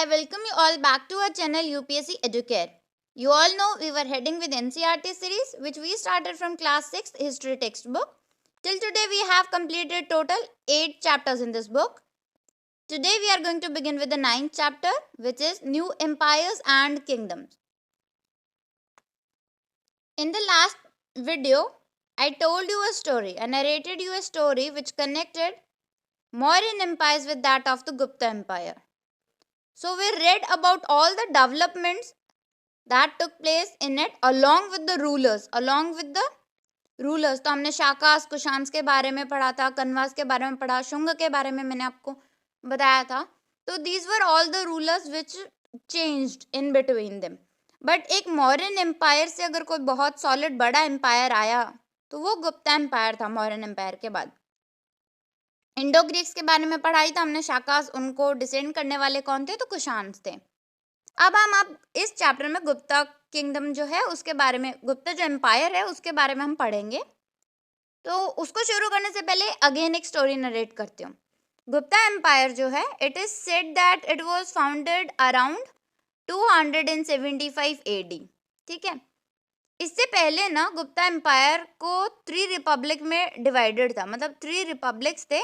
welcome you all back to our channel UPSC Educare. You all know we were heading with NCERT series which we started from class 6 history textbook. Till today we have completed total 8 chapters in this book. Today we are going to begin with the 9th chapter which is New Empires and Kingdoms. In the last video I told you a story, I narrated you a story which connected Mauryan empires with that of the Gupta Empire. So we read about all the developments that took place in it along with the rulers. तो हमने शाकास कुशांस के बारे में पढ़ा था, canvas के बारे में पढ़ा, शुंग के बारे में मैंने आपको बताया था. तो these were all the rulers which changed in between them. But एक मौर्यन एम्पायर से अगर कोई बहुत सॉलिड बड़ा एम्पायर आया तो वो गुप्ता एम्पायर था. मौर्यन एम्पायर के बाद इंडो ग्रीक्स के बारे में पढ़ाई था हमने. शाकास उनको डिसेंड करने वाले कौन थे? तो कुशांस थे. अब इस चैप्टर में गुप्ता किंगडम जो है उसके बारे में, गुप्ता जो एम्पायर है उसके बारे में हम पढ़ेंगे. तो उसको शुरू करने से पहले अगेन एक स्टोरी नरेट करती हूँ. गुप्ता एम्पायर जो है it is said that it was founded around 275 AD. ठीक है. इससे पहले ना गुप्ता एम्पायर को 3 रिपब्लिक में डिवाइडेड था, मतलब 3 रिपब्लिक्स थे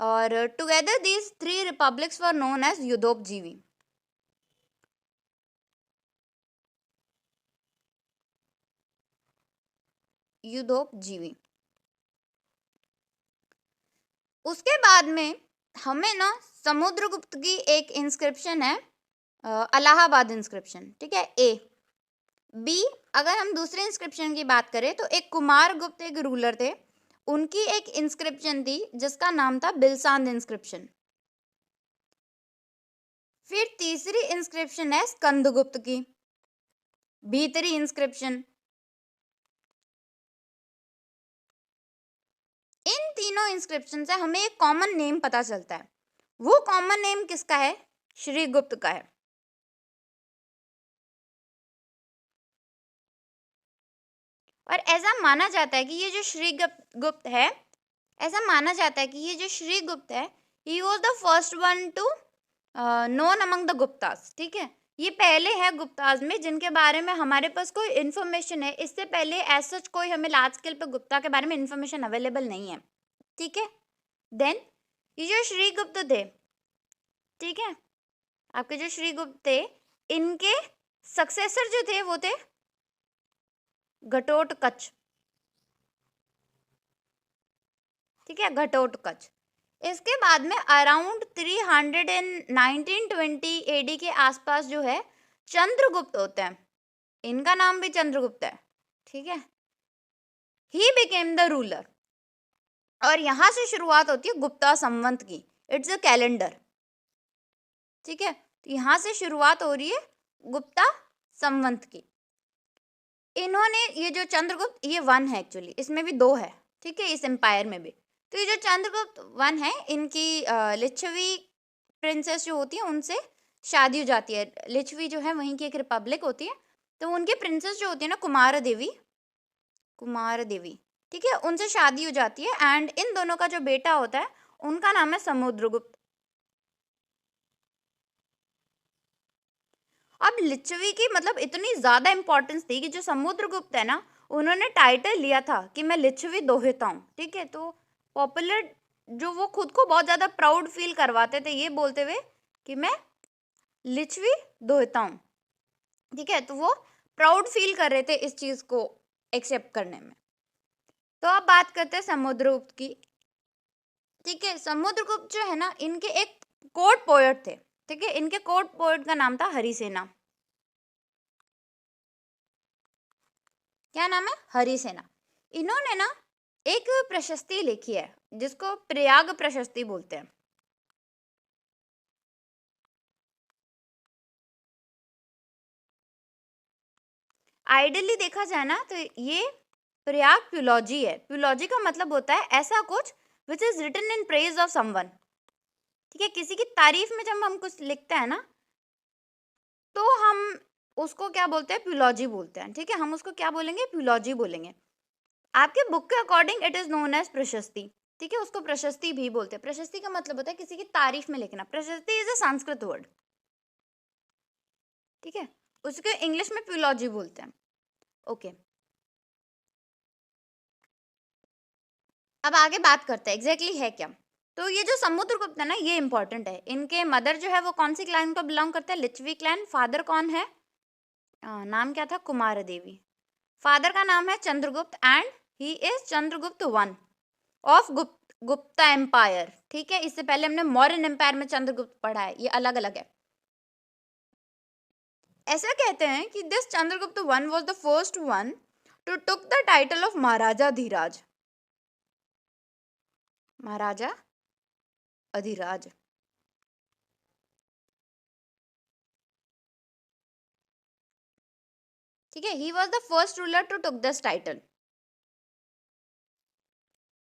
और together these 3 republics were known as युद्धोपजीवी. युद्धोपजीवी. उसके बाद में हमें ना समुद्रगुप्त की एक इंस्क्रिप्शन है, अलाहाबाद इंस्क्रिप्शन. ठीक है. ए. बी, अगर हम दूसरे इंस्क्रिप्शन की बात करें तो एक कुमार गुप्त एक रूलर थे, उनकी एक इंस्क्रिप्शन थी जिसका नाम था बिलसांद इंस्क्रिप्शन. फिर तीसरी इंस्क्रिप्शन है स्कंदगुप्त की, भीतरी इंस्क्रिप्शन. इन तीनों इंस्क्रिप्शन से हमें एक कॉमन नेम पता चलता है. वो कॉमन नेम किसका है? श्रीगुप्त का है. और ऐसा माना जाता है कि ये जो श्रीगुप्त है, ऐसा माना जाता है कि ये जो श्रीगुप्त है he was the first one to known among the Guptas. ठीक है. ये पहले है गुप्तास में जिनके बारे में हमारे पास कोई इन्फॉर्मेशन है. इससे पहले एज सच कोई हमें लार्ज स्केल पे गुप्ता के बारे में इन्फॉर्मेशन अवेलेबल नहीं है. ठीक है. देन ये जो श्रीगुप्त थे, ठीक है, आपके जो श्रीगुप्त थे इनके सक्सेसर जो थे वो थे घटोत्कच. ठीक है. घटोत्कच. इसके बाद में अराउंड 319-20 AD के आसपास जो है चंद्रगुप्त होते हैं. इनका नाम भी चंद्रगुप्त है. ठीक है. He became the ruler. और यहां से शुरुआत होती है गुप्ता संवत की. It's a calendar. ठीक है. तो यहां से शुरुआत हो रही है गुप्ता संवत की. इन्होंने ये जो चंद्रगुप्त ये 1 है एक्चुअली, इसमें भी 2 है. ठीक है. इस एम्पायर में भी. तो ये जो चंद्रगुप्त 1 है इनकी लिच्छवी प्रिंसेस जो होती है उनसे शादी हो जाती है. लिच्छवी जो है वहीं की एक रिपब्लिक होती है, तो उनकी प्रिंसेस जो होती है ना कुमार देवी, ठीक है, उनसे शादी हो जाती है. एंड इन दोनों का जो बेटा होता है उनका नाम है समुद्रगुप्त. अब लिच्छवी की मतलब इतनी ज्यादा इंपॉर्टेंस थी कि जो समुद्रगुप्त है ना उन्होंने टाइटल लिया था कि मैं लिच्छवी दोहिता हूँ. ठीक है. तो पॉपुलर जो वो खुद को बहुत ज्यादा प्राउड फील करवाते थे ये बोलते हुए कि मैं लिच्छवी दोहिता हूँ. ठीक है. तो वो प्राउड फील कर रहे थे इस चीज को एक्सेप्ट करने में. तो अब बात करते हैं समुद्रगुप्त की. ठीक है. समुद्रगुप्त जो है ना इनके एक कोर्ट पोएट थे. ठीक है. इनके कोर्ट पोएट का नाम था हरिसेना. क्या नाम है? हरिसेना. इन्होंने ना एक प्रशस्ति लिखी है जिसको प्रयाग प्रशस्ति बोलते हैं. आइडियली देखा जाए ना तो ये प्रयाग प्यूलॉजी है. प्यूलॉजी का मतलब होता है ऐसा कुछ which is written in praise of someone. ठीक है. किसी की तारीफ में जब हम कुछ लिखते हैं ना तो हम उसको क्या बोलते हैं? प्यूलॉजी बोलते हैं. ठीक है. हम उसको क्या बोलेंगे? प्यूलॉजी बोलेंगे. आपके बुक के according it is known as prashasti. ठीक है. उसको प्रशस्ति भी बोलते हैं. प्रशस्ति का मतलब होता है किसी की तारीफ में लिखना. प्रशस्ति इज अ संस्कृत वर्ड. ठीक है, उसको इंग्लिश में प्यूलॉजी बोलते हैं। ओके, अब आगे बात करते हैं एग्जैक्टली है क्या। तो ये जो समुद्रगुप्त है ना, ये इंपॉर्टेंट है। इनके मदर जो है वो कौन सी क्लैन को बिलोंग करते हैं, लिच्छवी क्लैन। फादर कौन है, नाम क्या था, कुमार देवी। फादर का नाम है Chandragupta and he is Chandragupta one of Gupta empire. ठीक है, इससे पहले हमने मौर्यन एम्पायर में चंद्रगुप्त पढ़ा है, ये अलग अलग है। ऐसा कहते हैं कि this Chandragupta one was the first one to took the title of Maharaja Dhiraj, Maharaja Adhiraj. ठीक है, he was the first ruler to took this title.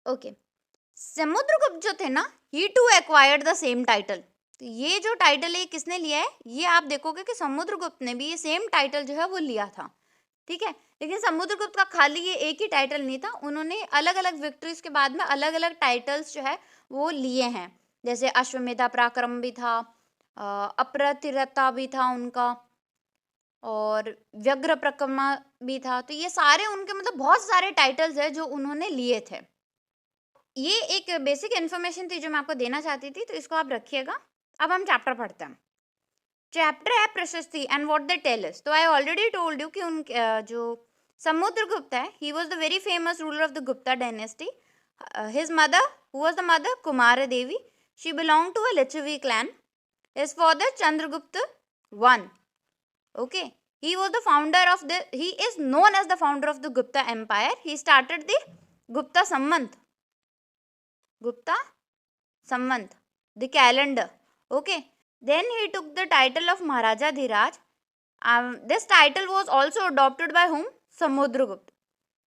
Okay, Samudragupta जो थे ना, he too acquired the same title. तो ये जो टाइटल है किसने लिया है, ये आप देखोगे कि समुद्रगुप्त ने भी ये सेम टाइटल जो है वो लिया था। ठीक है, लेकिन समुद्रगुप्त का खाली ये एक ही टाइटल नहीं था, उन्होंने अलग अलग विक्ट्रीज के बाद में अलग अलग टाइटल्स जो है वो लिए हैं। जैसे अश्वमेधा पराक्रम भी था, अप्रतिरता भी था उनका, और व्यग्र प्रकरमा भी था। तो ये सारे उनके मतलब बहुत सारे टाइटल्स है जो उन्होंने लिए थे। ये एक बेसिक इन्फॉर्मेशन थी जो मैं आपको देना चाहती थी, तो इसको आप रखिएगा। अब हम चैप्टर पढ़ते हैं। चैप्टर है prashasti and what they tell us. तो आई ऑलरेडी टोल्ड यू कि उन जो समुद्रगुप्त है, he was the very famous ruler of the Gupta dynasty. His mother, who was the mother, Kumar Devi, she belong to a Lichchhavi clan. His father Chandragupta one. Okay, he was the founder of the, he is known as the founder of the Gupta Empire. He started the Gupta Samvant, the calendar. Okay, then he took the title of Maharaja Dhiraj. This title was also adopted by whom? Samudragupta.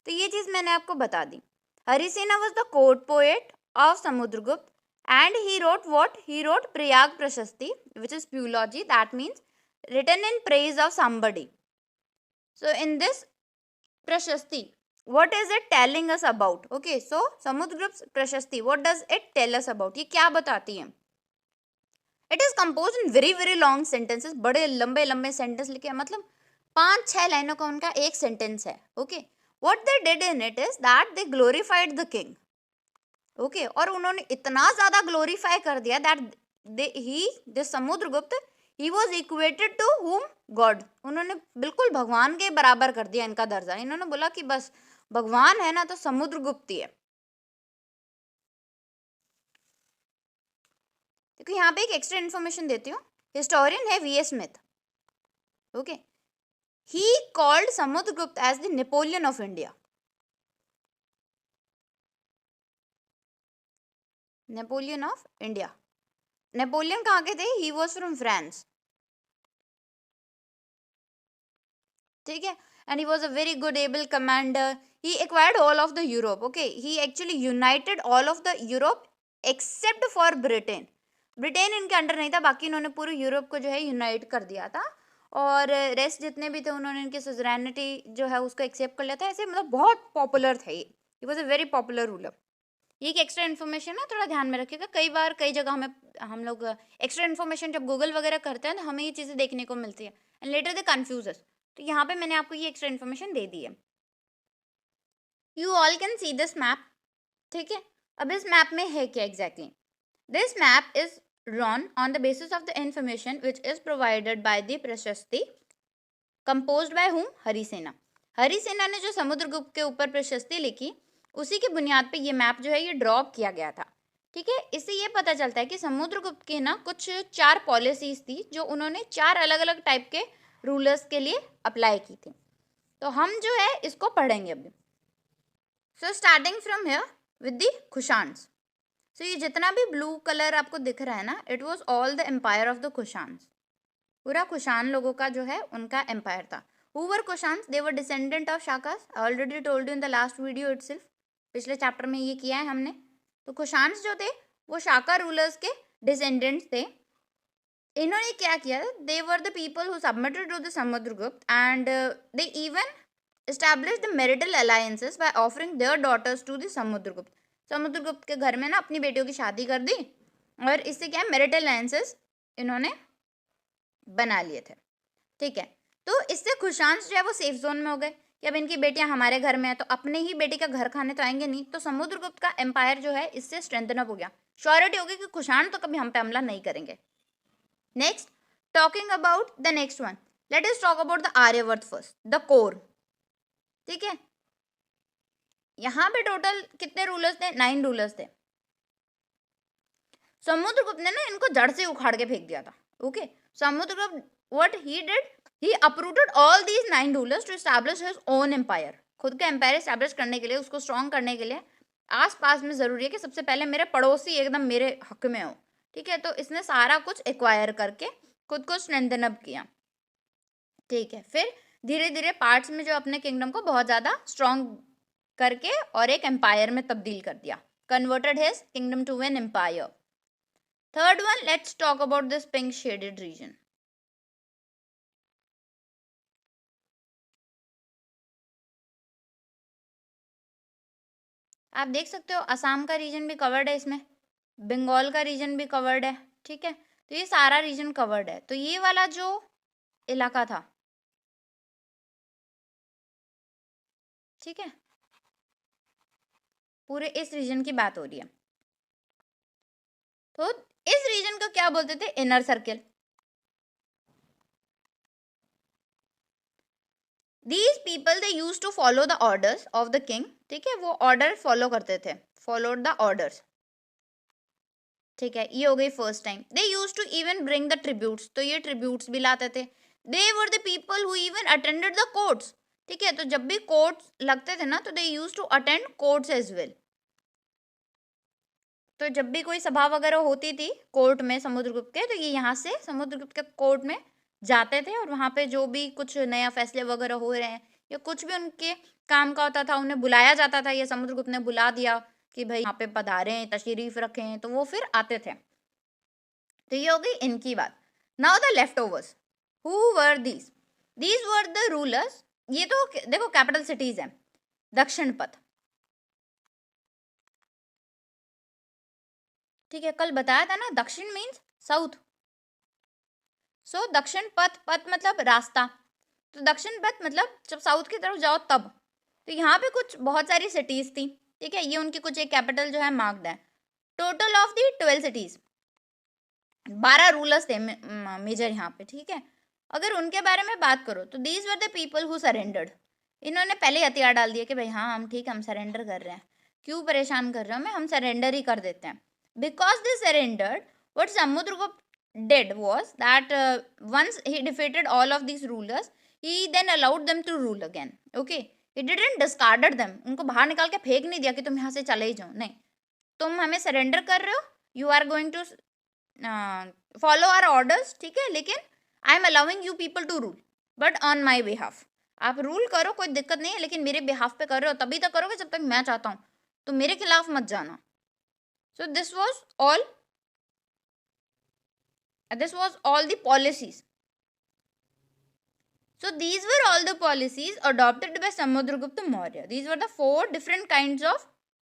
तो ये चीज मैंने आपको बता दी। Harisena was the court poet of Samudragupta and he wrote what? He wrote Prayag Prashasti, which is Puology. That means written in praise of somebody. So in this Prashasti, what is it telling us about? Okay, so Samudragupt's Prashasti, what does it tell us about? ये क्या बताती है? It is composed in very very long sentences. बड़े लंबे लंबे sentence लिखे हैं, मतलब 5-6 लाइनों का उनका एक सेंटेंस है। Okay, what they did in it is that they glorified the king. Okay, और उन्होंने इतना ज्यादा ग्लोरीफाई कर दिया that this Samudragupta, he was equated to whom? God. उन्होंने बिल्कुल भगवान के बराबर कर दिया इनका दर्जा। इन्होंने बोला कि बस भगवान है ना तो समुद्रगुप्त ही है। देखो यहाँ पे एक एक्स्ट्रा इन्फॉर्मेशन देती हूँ। हिस्टोरियन है V S Smith. Okay, he called Samudragupta as the Napoleon of India. Napoleon of India. Napoleon कहाँ के थे? He was from France. ठीक है, and he was a very good able commander. He acquired all of the Europe. Okay, he actually united all of the Europe except for Britain. Britain इनके under नहीं था, बाकी इन्होंने पूरे Europe को जो है यूनाइट कर दिया था, और रेस्ट जितने भी थे उन्होंने इनकी सुजरैनिटी जो है उसको एक्सेप्ट कर लिया था। ऐसे मतलब बहुत पॉपुलर थे ये। ही was a very popular ruler. ये एक एक्स्ट्रा इन्फॉर्मेशन है, थोड़ा ध्यान में रखिएगा। कई बार कई जगह हमें हम लोग एक्स्ट्रा इन्फॉर्मेशन जब गूगल वगैरह करते हैं तो हमें ये चीज़ें देखने को मिलती है एंड लेटर दे कंफ्यूज अस। तो यहाँ पे मैंने आपको ये एक्स्ट्रा इन्फॉर्मेशन दे दी है। You all can see this map. ठीक है, अब इस मैप में है क्या exactly? This map is drawn on the basis of the information which is provided by the प्रशस्ति composed by whom? Harisena. Harisena ने जो समुद्रगुप्त के ऊपर प्रशस्ति लिखी, उसी की बुनियाद पे ये मैप जो है ये ड्रॉ किया गया था। ठीक है, इससे ये पता चलता है कि समुद्रगुप्त के ना कुछ 4 पॉलिसीज थी जो उन्होंने 4 अलग अलग टाइप के रूलर्स के लिए अप्लाई की थी। तो हम जो है इसको पढ़ेंगे अभी। So starting from here with the Kushans. So ये जितना भी ब्लू कलर आपको दिख रहा है ना, it was all the empire of the Kushans. पूरा कुशान लोगों का जो है उनका एम्पायर था। Who were Kushans? They were descendant of Shakas. I already told you in the last video itself. पिछले चैप्टर में ये किया है हमने। तो कुशान्स जो थे वो शाका रूलर्स के डिसेंडेंट्स थे। इन्होंने क्या किया? They were the people who submitted to the Samudragupta and they even established the marital alliances by offering their daughters to the Samudragupta. Samudragupta के घर में ना अपनी बेटियों की शादी कर दी, और इससे क्या है, मैरिटल अलायंसेस इन्होंने बना लिए थे। ठीक है, तो इससे कुशांश जो है वो सेफ जोन में हो गए कि अब इनकी बेटियां हमारे घर में है, तो अपने ही बेटी का घर खाने तो आएंगे नहीं, तो समुद्रगुप्त का एम्पायर जो है इससे स्ट्रेंथन अप हो गया, श्योरिटी हो गई कि कुशाण तो कभी हम पे हमला नहीं करेंगे। Next, talking about the next one, let us talk about the Aryavarta first, the core. ठीक है, यहाँ पे टोटल कितने रूलर्स थे? 9 रूलर्स थे। समुद्रगुप्त ने ना इनको जड़ से उखाड़ के फेंक दिया था। Okay, Samudragupta what he did, he uprooted all these 9 rulers to establish his own empire. खुद का एम्पायर एस्टैब्लिश करने के लिए, उसको स्ट्रॉन्ग करने के लिए आस पास में जरूरी है कि सबसे पहले मेरे पड़ोसी एकदम मेरे हक में हो। ठीक है, तो इसने सारा कुछ एक्वायर करके खुद को स्ट्रेंथन अप किया। ठीक है, फिर धीरे धीरे पार्ट्स में जो अपने किंगडम को बहुत ज्यादा स्ट्रॉन्ग करके और एक एम्पायर में तब्दील कर दिया, converted his kingdom to an empire. Third one, let's talk about this pink shaded region. आप देख सकते हो असम का रीजन भी कवर्ड है इसमें, बंगाल का रीजन भी कवर्ड है। ठीक है, तो ये सारा रीजन कवर्ड है। तो ये वाला जो इलाका था, ठीक है, पूरे इस रीजन की बात हो रही है। तो इस रीजन को क्या बोलते थे? Inner circle. These people they used to follow the orders of the king. ठीक है, वो ऑर्डर फॉलो करते थे, followed the orders। ठीक है, ये हो गई first time. They use to even bring the tributes, तो ये ट्रिब्यूट्स भी लाते थे। They were the people who even attended the courts. ठीक है, तो जब भी कोर्ट्स लगते थे ना, तो they use to attend courts as well. तो जब भी कोई सभा वगैरह होती थी कोर्ट में समुद्रगुप्त के, तो ये यहाँ से समुद्रगुप्त के कोर्ट में जाते थे और वहाँ पे जो भी कुछ नया फैसले वगैरह हो रहे हैं या कुछ भी उनके काम का होता था, उन्हें बुलाया जाता था, या समुद्रगुप्त ने बुला दिया कि भाई यहाँ पे पधारें, तशरीफ रखें, तो वो फिर आते थे। तो ये हो गई इनकी बात। Now the left overs, who were these were the rulers. ये तो देखो कैपिटल सिटीज है। दक्षिण पथ, ठीक है, कल बताया था ना, दक्षिण मीन्स साउथ। सो दक्षिण पथ, पथ मतलब रास्ता, तो दक्षिण पथ मतलब जब साउथ की तरफ जाओ तब। तो यहाँ पे कुछ बहुत सारी सिटीज थी। ठीक है, ये उनकी कुछ एक कैपिटल जो है मार्क्ड है। Total of the 12 cities, 12 rulers थे मेजर यहाँ पे। ठीक है, अगर उनके बारे में बात करो तो these were the people who surrendered. इन्होंने पहले हथियार डाल दिया कि भाई हाँ हम ठीक है, हम सरेंडर कर रहे हैं, क्यों परेशान कर रहे हो, हम सरेंडर ही कर देते हैं। Because they surrendered, what Samudragupta did was that once he defeated all of these rulers, he then allowed them to rule again. Okay, he didn't discarded them. उनको बाहर निकाल के फेंक नहीं दिया कि तुम यहाँ से चले ही जाओ, नहीं, तुम हमें सरेंडर कर रहे हो, you are going to follow our orders. ठीक है, लेकिन I am allowing you people to rule but on my behalf. आप रूल करो, कोई दिक्कत नहीं है, लेकिन मेरे बिहाफ पे कर रहे हो, तभी तक करोगे जब तक मैं चाहता हूँ, तो मेरे खिलाफ मत जाना। So this was all the policies. So these were all the policies adopted by Samudragupta Maurya. These were the 4 different kinds of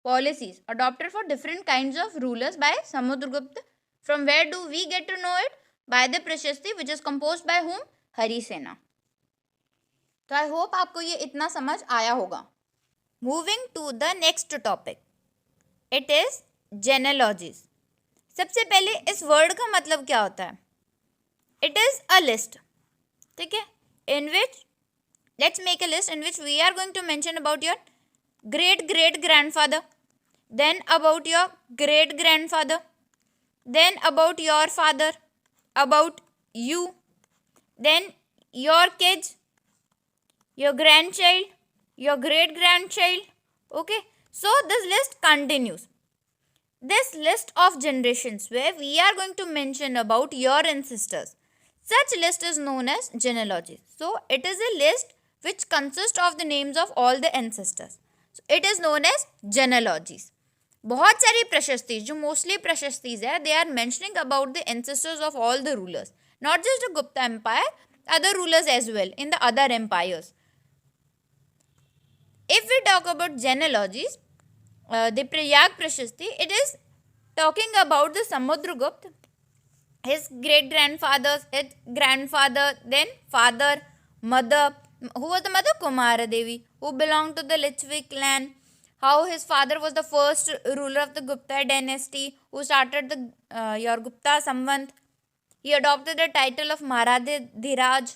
policies adopted for different kinds of rulers by Samudragupta. From where do we get to know it? By the Prashasti, which is composed by whom? Harisena. तो I hope आपको ये इतना समझ आया होगा। Moving to the next topic, it is genealogies. सबसे पहले इस वर्ड का मतलब क्या होता है? It is a list. ठीक है, in which let's make a list in which we are going to mention about your great great grandfather, then about your great grandfather, then about your father, about you, then your kids, your grandchild, your great grandchild. Okay, so this list continues. This list of generations where we are going to mention about your ancestors, such list is known as genealogy. So it is a list which consists of the names of all the ancestors. So it is known as genealogies. बहुत सारी प्रशस्ति जो mostly प्रशस्तिज है, they are mentioning about the ancestors of all the rulers, not just the Gupta empire, other rulers as well in the other empires. If we talk about genealogies, the Prayag Prashasti, it is talking about the Samudragupta, his great grandfather, his grandfather, then father, mother. Who was the mother? Kumara Devi, who belonged to the Lichvi clan. How his father was the first ruler of the Gupta dynasty, who started the your Gupta Samvant. He adopted the title of Maharajah Dhiraj,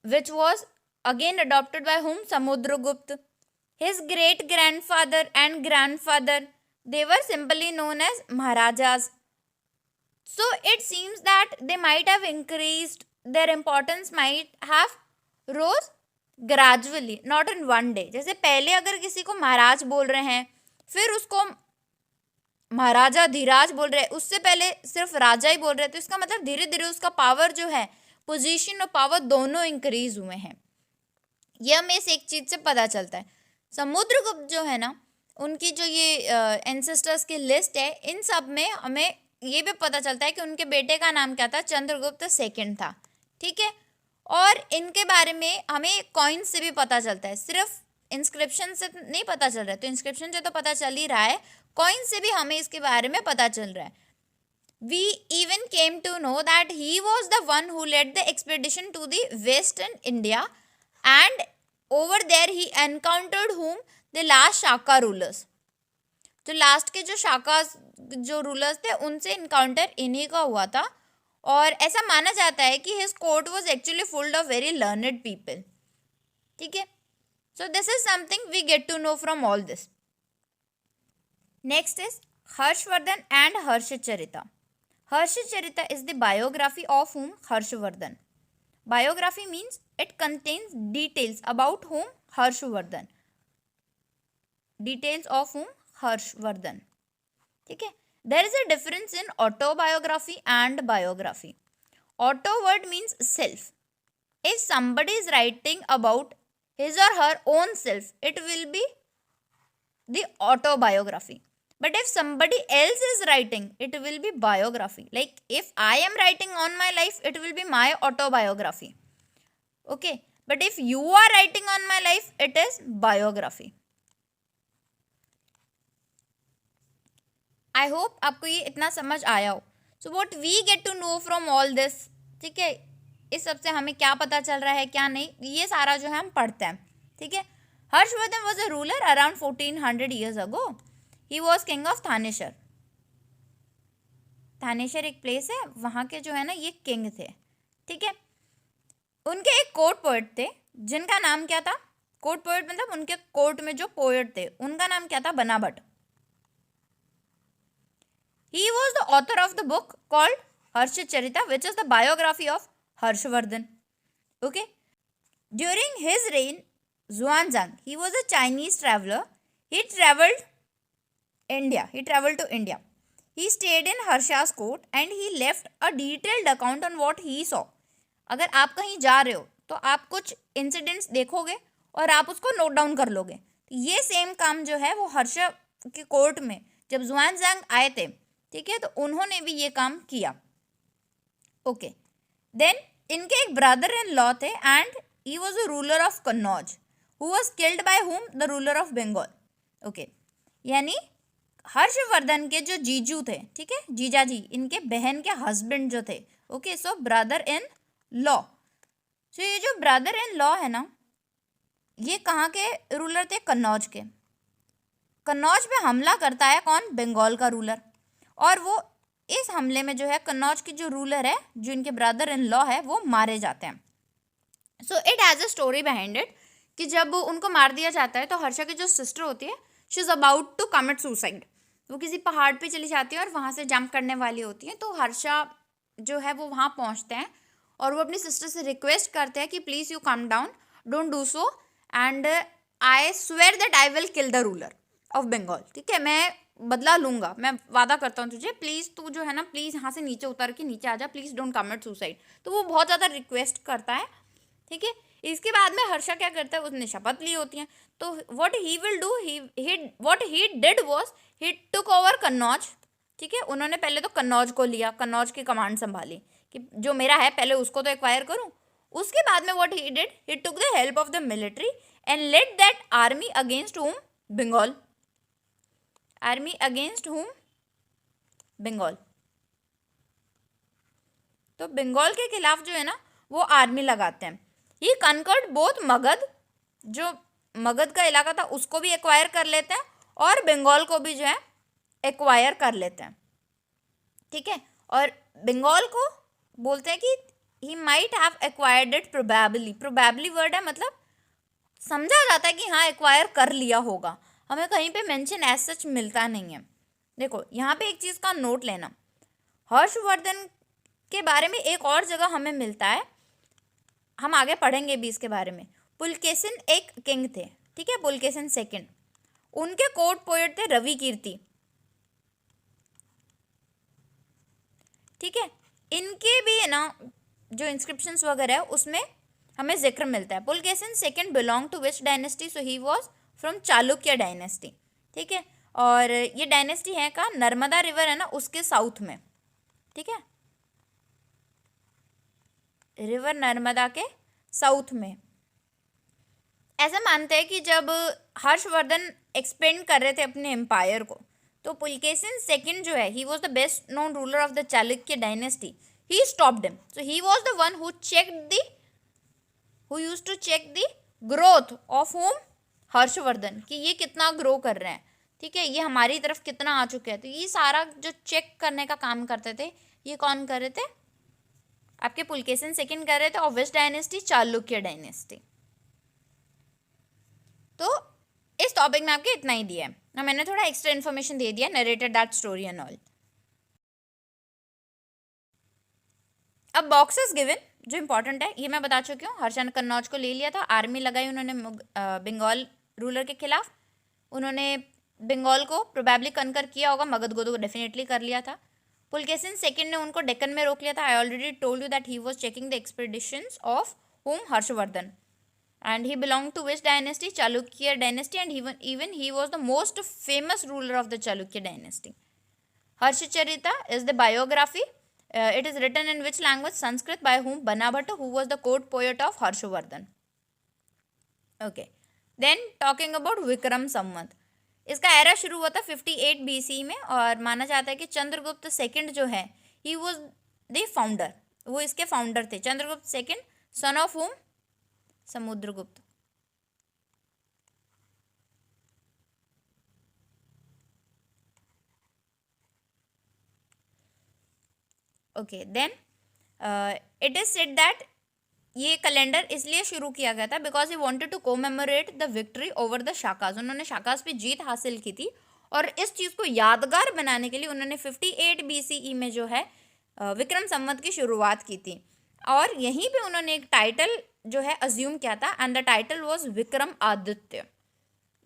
which was again adopted by whom? Samudragupta. His great grandfather and grandfather, they were simply known as Maharajas. So it seems that they might have increased, their importance might have rose gradually, not in one day. जैसे पहले अगर किसी को महाराज बोल रहे हैं, फिर उसको महाराजा धीराज बोल रहे हैं, उससे पहले सिर्फ राजा ही बोल रहे हैं, तो इसका मतलब धीरे धीरे उसका पावर जो है, पोजीशन और पावर दोनों इंक्रीज हुए हैं. यह हमें इस एक चीज से पता चलता है. समुद्रगुप्त जो है ना, उनकी जो ये एंसेस्टर्स की लिस्ट है, इन सब में हमें ये भी पता चलता है कि उनके बेटे का नाम क्या था? चंद्रगुप्त सेकंड था. ठीक है. और इनके बारे में हमें कॉइन्स से भी पता चलता है, सिर्फ इंस्क्रिप्शन से नहीं पता चल रहा है. तो इंस्क्रिप्शन से तो पता चल ही रहा है, कॉइन से भी हमें इसके बारे में पता चल रहा है. We even came to know that he was the one who led the expedition to the western India, and over there he encountered whom? The last Shaka rulers. तो लास्ट के जो शाका जो रूलर्स थे, उनसे इनकाउंटर इन्हीं का हुआ था. और ऐसा माना जाता है कि his court was actually full of very learned people. ठीक है. So this is something we get to know from all this. Next is Harshavardhan and Harshacharita. Harshacharita is the biography of whom? Harshvardhan. Biography means it contains details about whom? Harshvardhan. Details of whom? Harshvardhan. ठीक है. There is a difference in autobiography and biography. Auto word means self. If somebody is writing about his or her own self, it will be the autobiography. But if somebody else is writing, it will be biography. Like if I am writing on my life, it will be my autobiography. Okay. But if you are writing on my life, it is biography. I hope आपको ये इतना समझ आया हो. So what we get to know from all this, ठीक है, इस सब से हमें क्या पता चल रहा है क्या नहीं, ये सारा जो है हम पढ़ते हैं. ठीक है. Harshvardhan was a ruler around 1400 years ago. He was king of Thaneshwar. Thaneshwar एक प्लेस है, वहाँ के जो है ना ये किंग थे. ठीक है. उनके एक कोर्ट पोएट थे, जिनका नाम क्या था? कोर्ट पोएट मतलब उनके कोर्ट में जो पोएट थे, उनका नाम क्या था? बनाभट्ट. He was the author of the book called Harshacharita, which is the biography of Harshvardhan. Okay. During his reign, Xuanzang, he was a Chinese traveler. He traveled to India. He stayed in Harsha's court and he left a detailed account on what he saw. अगर आप कहीं जा रहे हो तो आप कुछ incidents देखोगे और आप उसको नोट डाउन कर लोगे. ये सेम काम जो है वो हर्षा के कोर्ट में जब जुआनजांग आए थे, ठीक है, तो उन्होंने भी ये काम किया. ओके. देन इनके एक ब्रदर इन लॉ थे and he was a ruler of Kannauj who was killed by whom? The ruler of Bengal. Okay. यानी हर्षवर्धन के जो जीजू थे, ठीक है, जीजा जी, इनके बहन के हस्बैंड जो थे. Okay. So brother in law. So ये जो ब्रदर इन लॉ है ना, ये कहाँ के रूलर थे? कन्नौज के. कन्नौज पे हमला करता है कौन? बंगाल का रूलर. और वो इस हमले में जो है कन्नौज की जो रूलर है, जो इनके ब्रदर इन लॉ है, वो मारे जाते हैं. So it has a story behind it कि जब उनको मार दिया जाता है तो हर्षा की जो सिस्टर होती है, she is about to commit suicide. वो किसी पहाड़ पे चली जाती है और वहाँ से जंप करने वाली होती है. तो हर्षा जो है वो वहाँ पहुँचते हैं और वो अपनी सिस्टर से रिक्वेस्ट करते हैं कि please you come down, don't do so, and I swear that I will kill the ruler of Bengal. ठीक है, मैं बदला लूंगा, मैं वादा करता हूँ तुझे, प्लीज़ तू जो है ना, प्लीज़ यहाँ से नीचे उतर के नीचे आ जा, प्लीज़ डोंट कमिट सुसाइड. तो वो बहुत ज़्यादा रिक्वेस्ट करता है. ठीक है. इसके बाद में हर्षा क्या करता है? उसने शपथ ली होती है. तो what he will do, what he did was he took over Kannauj. ठीक है. उन्होंने पहले तो कन्नौज को लिया, कन्नौज की कमांड संभाली कि जो मेरा है पहले उसको तो एक्वायर करूँ. उसके बाद में what he did, he took the help of the military and led that army against whom? Bengal. Army against whom? Bengal. तो बंगाल के खिलाफ जो है ना वो आर्मी लगाते हैं। ही कनकर्ड बोथ मगध, जो मगध का इलाका था उसको भी एक्वायर कर लेते हैं और बंगाल को भी जो है एक्वायर कर लेते हैं। ठीक है, और बंगाल को बोलते हैं कि he might have acquired it probably. Probably word है, मतलब समझा जाता है कि हाँ एक्वायर कर लिया होगा, हमें कहीं पे मेंशन एज सच मिलता नहीं है। देखो यहाँ पे एक चीज़ का नोट लेना, हर्षवर्धन के बारे में एक और जगह हमें मिलता है, हम आगे पढ़ेंगे भी इसके बारे में। पुलकेशिन एक किंग थे, ठीक है, पुलकेशिन सेकंड, उनके कोर्ट पोएट थे रवि कीर्ति। ठीक है, इनके भी है ना जो इंस्क्रिप्शंस वगैरह है उसमें हमें जिक्र मिलता है। Pulakeshin second belong to which dynasty, so he was from Chalukya dynasty. ठीक है, और ये डायनेस्टी है का नर्मदा रिवर है ना उसके साउथ में। ठीक है, रिवर नर्मदा के साउथ में। ऐसा मानते हैं कि जब हर्षवर्धन एक्सपेंड कर रहे थे अपने एम्पायर को, तो पुलकेशिन सेकंड जो है he was the best known ruler of the Chalukya dynasty, he stopped him. So he was the one who used to check the growth of him, Harshavardhana, कि ये कितना ग्रो कर रहे हैं। ठीक है, ये हमारी तरफ कितना आ चुके हैं, तो ये सारा जो चेक करने का काम करते थे ये कौन कर रहे थे, आपके पुलकेशिन सेकंड कर रहे थे, और विच डायनेस्टी, चालुक्य डायनेस्टी। तो इस टॉपिक में आपके इतना ही दिया है ना, मैंने थोड़ा एक्स्ट्रा इन्फॉर्मेशन दे दिया, narrated that story and all. अब बॉक्सेस गिवन जो इंपॉर्टेंट है ये मैं बता चुकी हूँ। हर्षन कन्नौज को ले लिया था, आर्मी लगाई उन्होंने बंगाल रूलर के खिलाफ, उन्होंने बंगाल को प्रोबेबली कनकर किया होगा, मगध को तो डेफिनेटली कर लिया था। पुलकेशिन सेकंड ने उनको डेक्कन में रोक लिया था। आई already told you that he was checking the expeditions of him, Harshvardhan, and he belonged to which dynasty, Chalukya dynasty, and even he was the most famous ruler of the Chalukya dynasty. Harshacharita is the biography. It is written in which language? Sanskrit, by whom? Banabhatta, who was the court poet of Harshvardhan. Okay, then talking about Vikram Samvat, इसका era शुरू हुआ था 58 BC में, और माना जाता है कि चंद्रगुप्त सेकंड जो है ही वाज द फाउंडर, वो इसके फाउंडर थे। Chandragupta second, son of him, Samudragupta. Okay, then it is said that ये कैलेंडर इसलिए शुरू किया गया था because he wanted to commemorate the victory over the Shakas. उन्होंने शाकाज पे जीत हासिल की थी, और इस चीज़ को यादगार बनाने के लिए उन्होंने 58 BCE में जो है विक्रम संवत की शुरुआत की थी, और यहीं पे उन्होंने एक टाइटल जो है अज्यूम किया था, and the title was Vikram Aditya.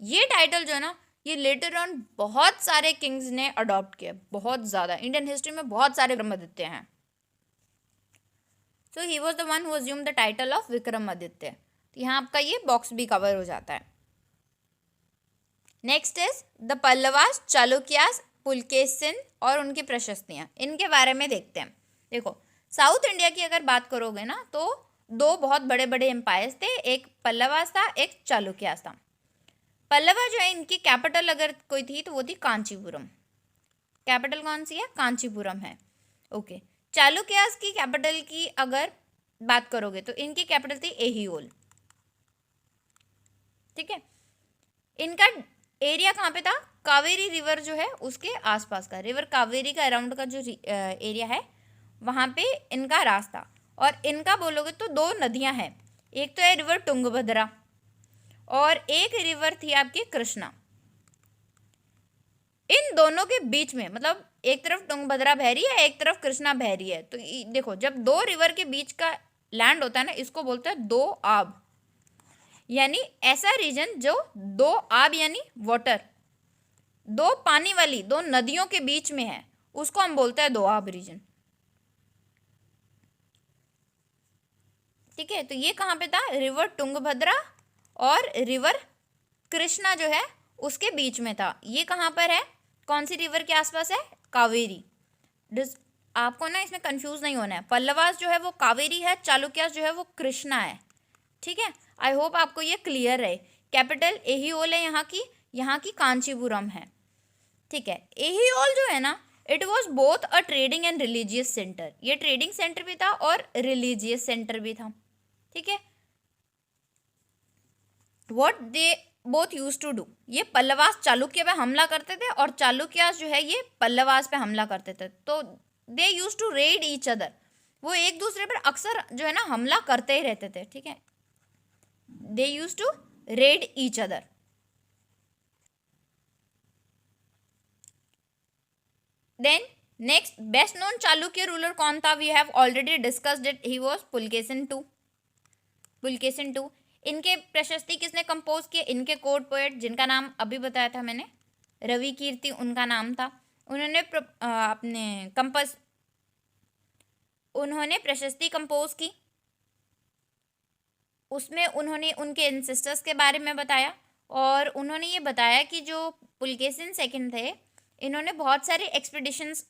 ये टाइटल जो है ना ये लेटर ऑन बहुत सारे किंग्स ने अडॉप्ट किया, बहुत ज़्यादा। इंडियन हिस्ट्री में बहुत सारे विक्रमादित्य हैं। So he was the one who assume the title of Vikramaditya. तो यहाँ आपका ये बॉक्स भी कवर हो जाता है। Next is the Pallavas, Chalukyas, Pulakeshin और उनकी प्रशस्तियाँ, इनके बारे में देखते हैं। देखो साउथ इंडिया की अगर बात करोगे ना तो दो बहुत बड़े बड़े एम्पायर्स थे, एक पल्लवास था, एक चालुक्यास था। पल्लवा जो है इनकी कैपिटल अगर कोई थी तो वो थी कांचीपुरम। कैपिटल कौन सी है? कांचीपुरम है। ओके, चालुक्यास की कैपिटल की अगर बात करोगे तो इनकी कैपिटल थी एहियोल। ठीक है, इनका एरिया कहाँ पे था? कावेरी रिवर जो है उसके आसपास का, रिवर कावेरी का अराउंड का जो एरिया है वहाँ पे इनका रास्ता। और इनका बोलोगे तो दो नदियाँ हैं, एक तो है रिवर तुंगभद्रा और एक रिवर थी आपकी कृष्णा। इन दोनों के बीच में, मतलब एक तरफ तुंगभद्रा बह रही है, एक तरफ कृष्णा बह रही है, तो देखो जब दो रिवर के बीच का लैंड होता है ना, इसको बोलते हैं दो आब। यानी ऐसा रीजन जो दो आब यानी वाटर, दो पानी वाली दो नदियों के बीच में है, उसको हम बोलते हैं दोआब रीजन। ठीक है, तो ये कहाँ पे था? रिवर तुंगभद्रा और रिवर कृष्णा जो है उसके बीच में था। ये कहाँ पर है? कौन सी रिवर के आसपास है? कावेरी। आपको ना इसमें कंफ्यूज नहीं होना है, पल्लवास जो है वो कावेरी है, चालुक्यास जो है वो कृष्णा है। ठीक है, आई होप आपको ये क्लियर है। कैपिटल एहियोल है यहाँ की कांचीपुरम है। ठीक है, एहियोल जो है ना it was both a trading and religious center, ये ट्रेडिंग सेंटर भी था और रिलीजियस सेंटर भी था, ठीक है। What they both use to do, ये पल्लवास चालुक्य पे हमला करते थे और चालुक्यास जो है ये पल्लवास पे हमला करते थे। तो they use to raid each other, वो एक दूसरे पर अक्सर जो है ना हमला करते ही रहते थे, ठीक है। They use to raid each other. Then next best known Chalukya ruler कौन था, we have already discussed it, he was Pulakeshin two. Pulakeshin two, इनके प्रशस्ति किसने कंपोज किए, इनके कोर्ट पोएट जिनका नाम अभी बताया था मैंने, रवि कीर्ति उनका नाम था। उन्होंने उन्होंने प्रशस्ति कंपोज की, उसमें उन्होंने उनके एंसेस्टर्स के बारे में बताया और उन्होंने ये बताया कि जो पुलकेशिन सेकंड थे इन्होंने बहुत सारे एक्सपीडिशंस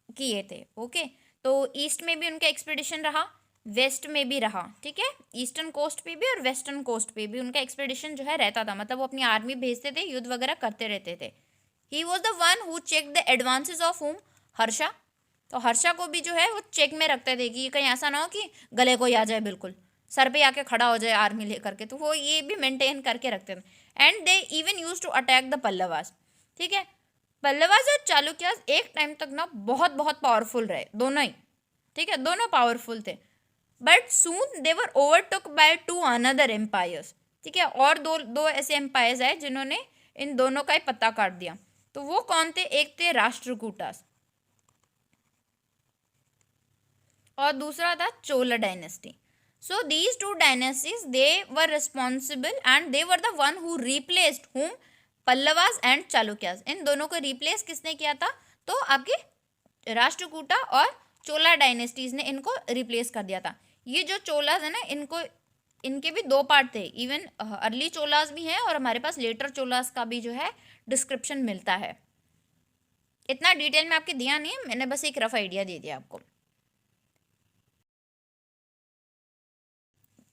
किए थे, ओके। तो ईस्ट में भी उनका एक्सपीडिशन रहा, वेस्ट में भी रहा, ठीक है। ईस्टर्न कोस्ट पे भी और वेस्टर्न कोस्ट पे भी उनका एक्सपीडिशन जो है रहता था, मतलब वो अपनी आर्मी भेजते थे, युद्ध वगैरह करते रहते थे। He was the one who check the advances of him, Harsha. तो हर्षा को भी जो है वो चेक में रखते थे कि कहीं ऐसा ना हो कि गले को ही आ जाए, बिल्कुल सर पे आके खड़ा हो जाए आर्मी लेकर के, तो वो ये भी मेंटेन करके रखते थे। And they even use to attack the Pallavas, ठीक है। पल्लवास और चालुक्यास एक टाइम तक ना बहुत बहुत पावरफुल रहे, दोनों ही, ठीक है, दोनों पावरफुल थे। But soon they were overtook by two another empires, ठीक है। और दो ऐसे एम्पायर्स आए जिन्होंने इन दोनों का ही पत्ता काट दिया। तो वो कौन थे, एक थे राष्ट्रकूटास और दूसरा था Chola dynasty. So these two dynasties they were responsible and they were the one who replaced hmm, Pallavas and Chalukyas. इन दोनों को रिप्लेस किसने किया था, तो आपके राष्ट्रकूटा और चोला डायनेस्टीज ने इनको रिप्लेस कर दिया था। ये जो चोलास है ना, इनके भी दो पार्ट थे, इवन अर्ली चोलास भी हैं और हमारे पास लेटर चोलास का भी जो है डिस्क्रिप्शन मिलता है। इतना डिटेल में आपके दिया नहीं है, मैंने बस एक रफ आइडिया दे दिया आपको।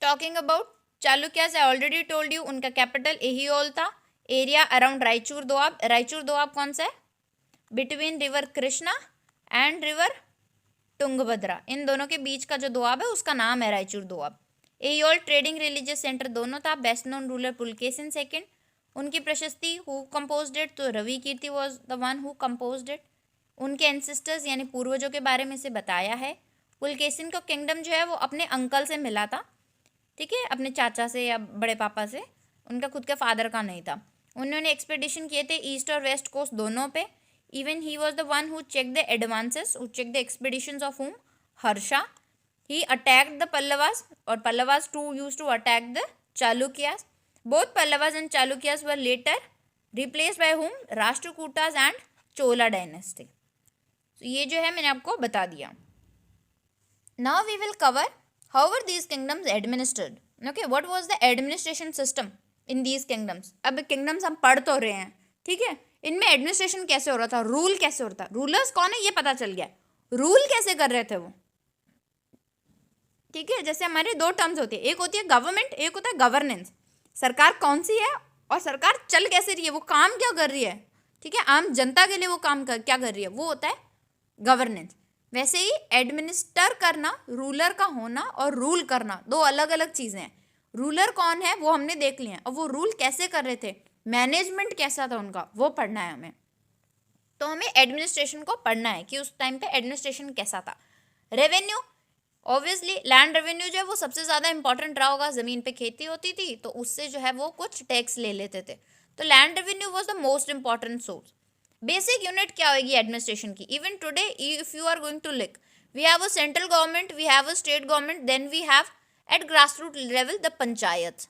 Talking about Chalukyas, I already told you, उनका कैपिटल एहियोल था। Area around Raichur Doab. रायचूर दोआब कौन सा है, between river Krishna and river Tungabhadra, इन दोनों के बीच का जो दोआब है उसका नाम है Raichur Doab. Aihole trading religious centre दोनों था। Best known ruler Pulakeshin second. उनकी प्रशस्ति हु कंपोज्ड इट, तो Ravi Kirti was the one who composed it. उनके एंसेस्टर्स यानी पूर्वजों के बारे में से बताया है। पुलकेशिन को किंगडम जो है वो अपने अंकल से मिला था, ठीक है, अपने चाचा से या बड़े पापा से, उनका खुद के फादर का नहीं था। उन्होंने एक्सपेडिशन किए थे ईस्ट और वेस्ट कोस्ट दोनों पे। Even he was the one who check the advances, who check the expeditions of hmm, Harsha. He attacked the Pallavas और Pallavas too use to attack the Chalukyas. Both Pallavas and Chalukyas were later replaced by hmm, Rashtrakutas and Chola dynasty. तो ये जो है मैंने आपको बता दिया। Now we will cover how were these kingdoms administered, okay, what was the administration system in these kingdoms। अब kingdoms हम पढ़ तो रहे हैं, ठीक है, इनमें एडमिनिस्ट्रेशन कैसे हो रहा था, रूल कैसे हो रहा था, रूलर्स कौन है ये पता चल गया, रूल कैसे कर रहे थे वो, ठीक है। जैसे हमारे दो टर्म्स होती है, एक होती है गवर्नमेंट, एक होता है गवर्नेंस। सरकार कौन सी है और सरकार चल कैसे रही है, वो काम क्या कर रही है, ठीक है, आम जनता के लिए वो काम क्या कर रही है, वो होता है गवर्नेंस। वैसे ही एडमिनिस्टर करना, रूलर का होना और रूल करना दो अलग अलग चीज़ें हैं। रूलर कौन है वो हमने देख लिया, और वो रूल कैसे कर रहे थे, मैनेजमेंट कैसा था उनका, वो पढ़ना है हमें। तो हमें एडमिनिस्ट्रेशन को पढ़ना है कि उस टाइम पे एडमिनिस्ट्रेशन कैसा था। रेवेन्यू, ऑब्वियसली लैंड रेवेन्यू जो है वो सबसे ज़्यादा इंपॉर्टेंट रहा होगा, ज़मीन पे खेती होती थी तो उससे जो है वो कुछ टैक्स ले लेते थे, तो land revenue was the most important source. Basic unit क्या होगी एडमिनिस्ट्रेशन की, even today if you are going to look, we have a central government, we have a state government, then we have at grass root level the panchayat.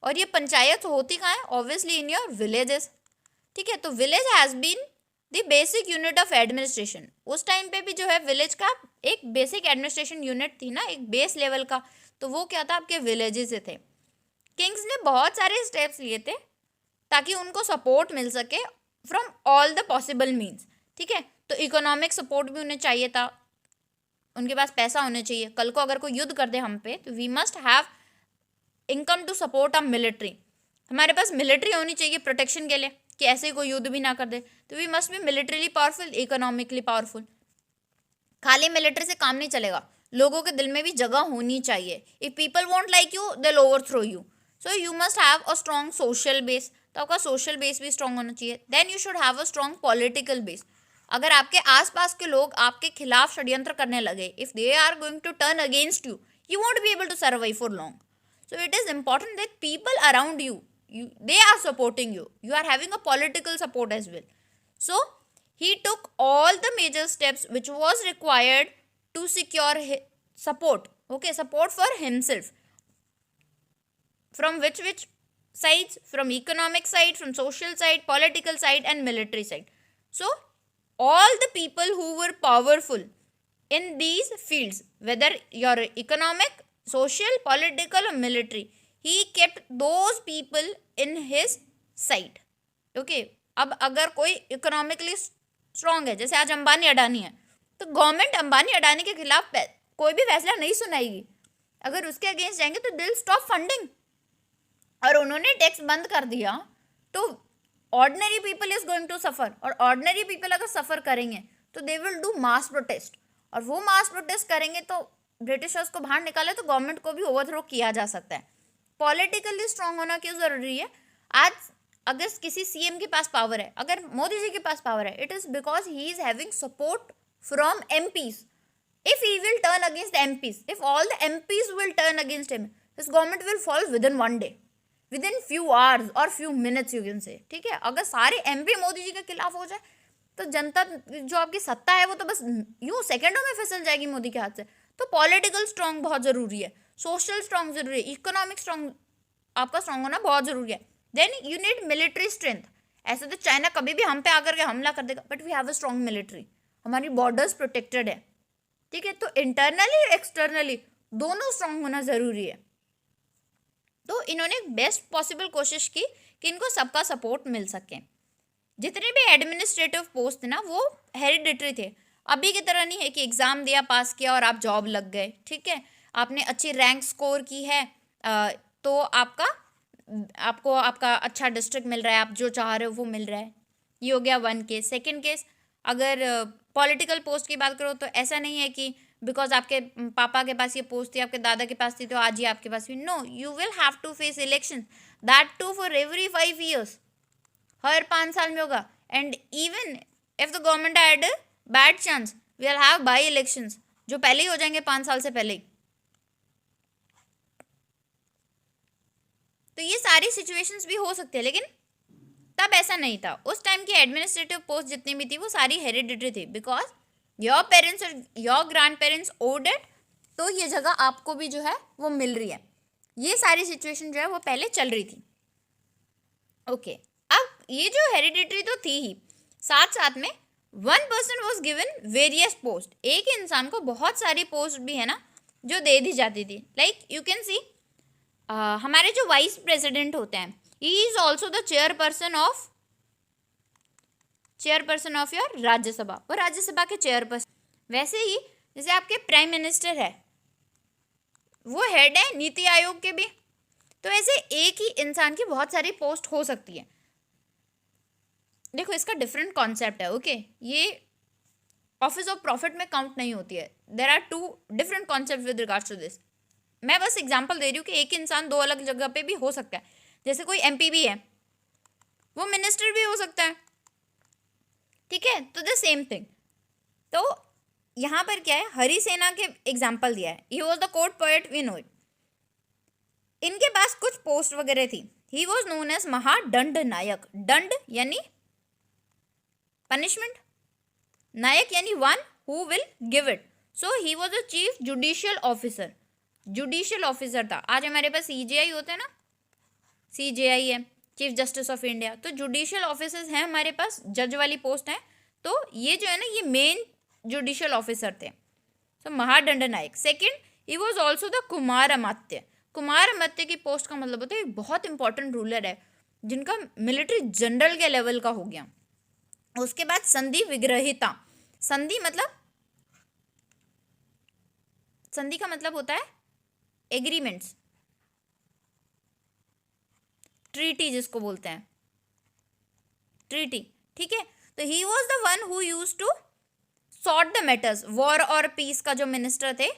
और ये पंचायत होती कहाँ है, obviously in your villages, ठीक है। तो village has been the basic unit of administration. उस time पे भी जो है विलेज का एक बेसिक एडमिनिस्ट्रेशन यूनिट थी ना, एक बेस लेवल का, तो वो क्या था, आपके विलेजेस से थे। किंग्स ने बहुत सारे स्टेप्स लिए थे ताकि उनको सपोर्ट मिल सके from all the possible means, ठीक है। तो इकोनॉमिक सपोर्ट भी उन्हें चाहिए था, उनके पास पैसा होना चाहिए, कल को अगर कोई युद्ध कर दे हम पे तो we must have income to support a military, हमारे पास मिलिट्री होनी चाहिए प्रोटेक्शन के लिए, कि ऐसे कोई युद्ध भी ना कर दे, तो we must be militarily powerful, economically powerful. खाली मिलिट्री से काम नहीं चलेगा, लोगों के दिल में भी जगह होनी चाहिए। If people won't like you they will overthrow you, so you must have a strong social base. तो आपका सोशल बेस भी स्ट्रॉन्ग होना चाहिए। Then you should have a strong political base. अगर आपके आसपास के लोग आपके खिलाफ षड्यंत्र करने लगे, if they are going to turn against you, you won't be able to survive for long. So it is important that people around you, they are supporting you, you are having a political support as well. So he took all the major steps which was required to secure support, okay, support for himself. From which sides? From economic side, from social side, political side and military side. So all the people who were powerful in these fields, whether you're economic, social, political or military, he kept those people in his side. Okay, अब अगर कोई economically strong है, जैसे आज अंबानी अडानी है, तो government Ambani Adani के खिलाफ कोई भी फैसला नहीं सुनाएगी। अगर उसके अगेंस्ट जाएंगे तो दिल स्टॉप फंडिंग, और उन्होंने टैक्स बंद कर दिया तो ordinary people is going to suffer, और ऑर्डिनरी पीपल अगर सफर करेंगे तो they will do mass protest, और वो मास प्रोटेस्ट करेंगे तो ब्रिटिशर्स को बाहर निकाले तो गवर्नमेंट को भी ओवरथ्रो किया जा सकता है। पॉलिटिकली स्ट्रांग होना क्यों जरूरी है? आज अगर किसी सीएम के पास पावर है, अगर मोदी जी के पास पावर है, it is because he is having support from MPs. If he will turn against MPs, if all the MPs will turn against him, his government will fall within one day, within few hours or few minutes you can say. ठीक है, अगर सारे MP Modi ji के खिलाफ हो जाए तो जनता जो आपकी सत्ता है वो तो बस यूं सेकंडों में फिसल जाएगी मोदी के हाथ से. तो पॉलिटिकल स्ट्रांग बहुत जरूरी है, सोशल स्ट्रांग जरूरी है, इकोनॉमिक स्ट्रांग आपका स्ट्रांग होना बहुत जरूरी है. Then you need military strength. ऐसे तो चाइना कभी भी हम पे आकर के हमला कर देगा, but we have a strong military, हमारी बॉर्डर्स प्रोटेक्टेड है. ठीक है, तो इंटरनली एक्सटर्नली दोनों स्ट्रांग होना जरूरी है. तो इन्होंने बेस्ट पॉसिबल कोशिश की कि इनको सबका सपोर्ट मिल सके. जितने भी एडमिनिस्ट्रेटिव पोस्ट थे ना वो हेरिडिटरी थे. अभी की तरह नहीं है कि एग्जाम दिया, पास किया और आप जॉब लग गए. ठीक है, आपने अच्छी रैंक स्कोर की है तो आपको आपका अच्छा डिस्ट्रिक्ट मिल रहा है, आप जो चाह रहे हो वो मिल रहा है. ये हो गया वन केस. सेकेंड केस, अगर पॉलिटिकल पोस्ट की बात करो तो ऐसा नहीं है कि बिकॉज आपके पापा के पास ये पोस्ट थी, आपके दादा के पास थी, तो आज ही आपके पास भी. No, you will have to face election, that too for every 5 years. हर 5 साल में होगा. And even if the government had bad chance, we will have by elections जो पहले ही हो जाएंगे 5 साल से पहले ही. तो ये सारी सिचुएशंस भी हो सकती है, लेकिन तब ऐसा नहीं था. उस टाइम की एडमिनिस्ट्रेटिव पोस्ट जितनी भी थी वो सारी हेरिडिटरी थी, बिकॉज योर पेरेंट्स और your grandparents owed it, तो ये जगह आपको भी जो है वो मिल रही है. ये सारी सिचुएशन जो है वो पहले चल रही थी. ओके, अब ये जो हेरिडिटरी तो थी ही, साथ साथ में one person was given various post. एक इंसान को बहुत सारी पोस्ट भी है ना जो दे दी जाती थी. लाइक यू कैन सी हमारे जो वाइस प्रेसिडेंट होते हैं, he is also the chairperson of your Rajya Sabha, वो राज्यसभा के चेयरपर्सन. वैसे ही जैसे आपके प्राइम मिनिस्टर है वो हेड है नीति आयोग के भी, तो ऐसे एक ही इंसान की बहुत सारी पोस्ट हो सकती है. देखो इसका डिफरेंट कॉन्सेप्ट है. ओके, ये ऑफिस ऑफ प्रॉफिट में काउंट नहीं होती है. There are 2 different concept with regards to this. मैं बस एग्जांपल दे रही हूँ कि एक इंसान 2 अलग जगह पे भी हो सकता है. जैसे कोई एमपी भी है, वो मिनिस्टर भी हो सकता है. ठीक है, तो द सेम थिंग. तो यहाँ पर क्या है, हरिसेना के एग्जाम्पल दिया है. He was the court poet, we know it. इनके पास कुछ पोस्ट वगैरह थी. ही वॉज नोन एज महादंड नायक. दंड यानी पनिशमेंट, नायक यानी one who will give it. So he was a chief judicial officer. Judicial officer था. आज हमारे पास सीजेआई होते हैं ना, सीजेआई है, चीफ जस्टिस ऑफ इंडिया. तो जुडिशियल ऑफिसर्स हैं हमारे पास, जज वाली पोस्ट है. तो ये जो है ना, ये मेन जुडिशियल ऑफिसर थे. सो महादंड नायक. Second, he was also the कुमार अमात्य. कुमार अमात्य की पोस्ट का मतलब होता है बहुत इंपॉर्टेंट रूलर है जिनका मिलिट्री जनरल के लेवल का हो गया. उसके बाद संधि विग्रहिता. संधि का मतलब होता है एग्रीमेंट्स, ट्रीटी जिसको बोलते हैं. ट्रीटी, ठीक है। तो he was the one who used to sort the matters, war और पीस का जो मिनिस्टर थे,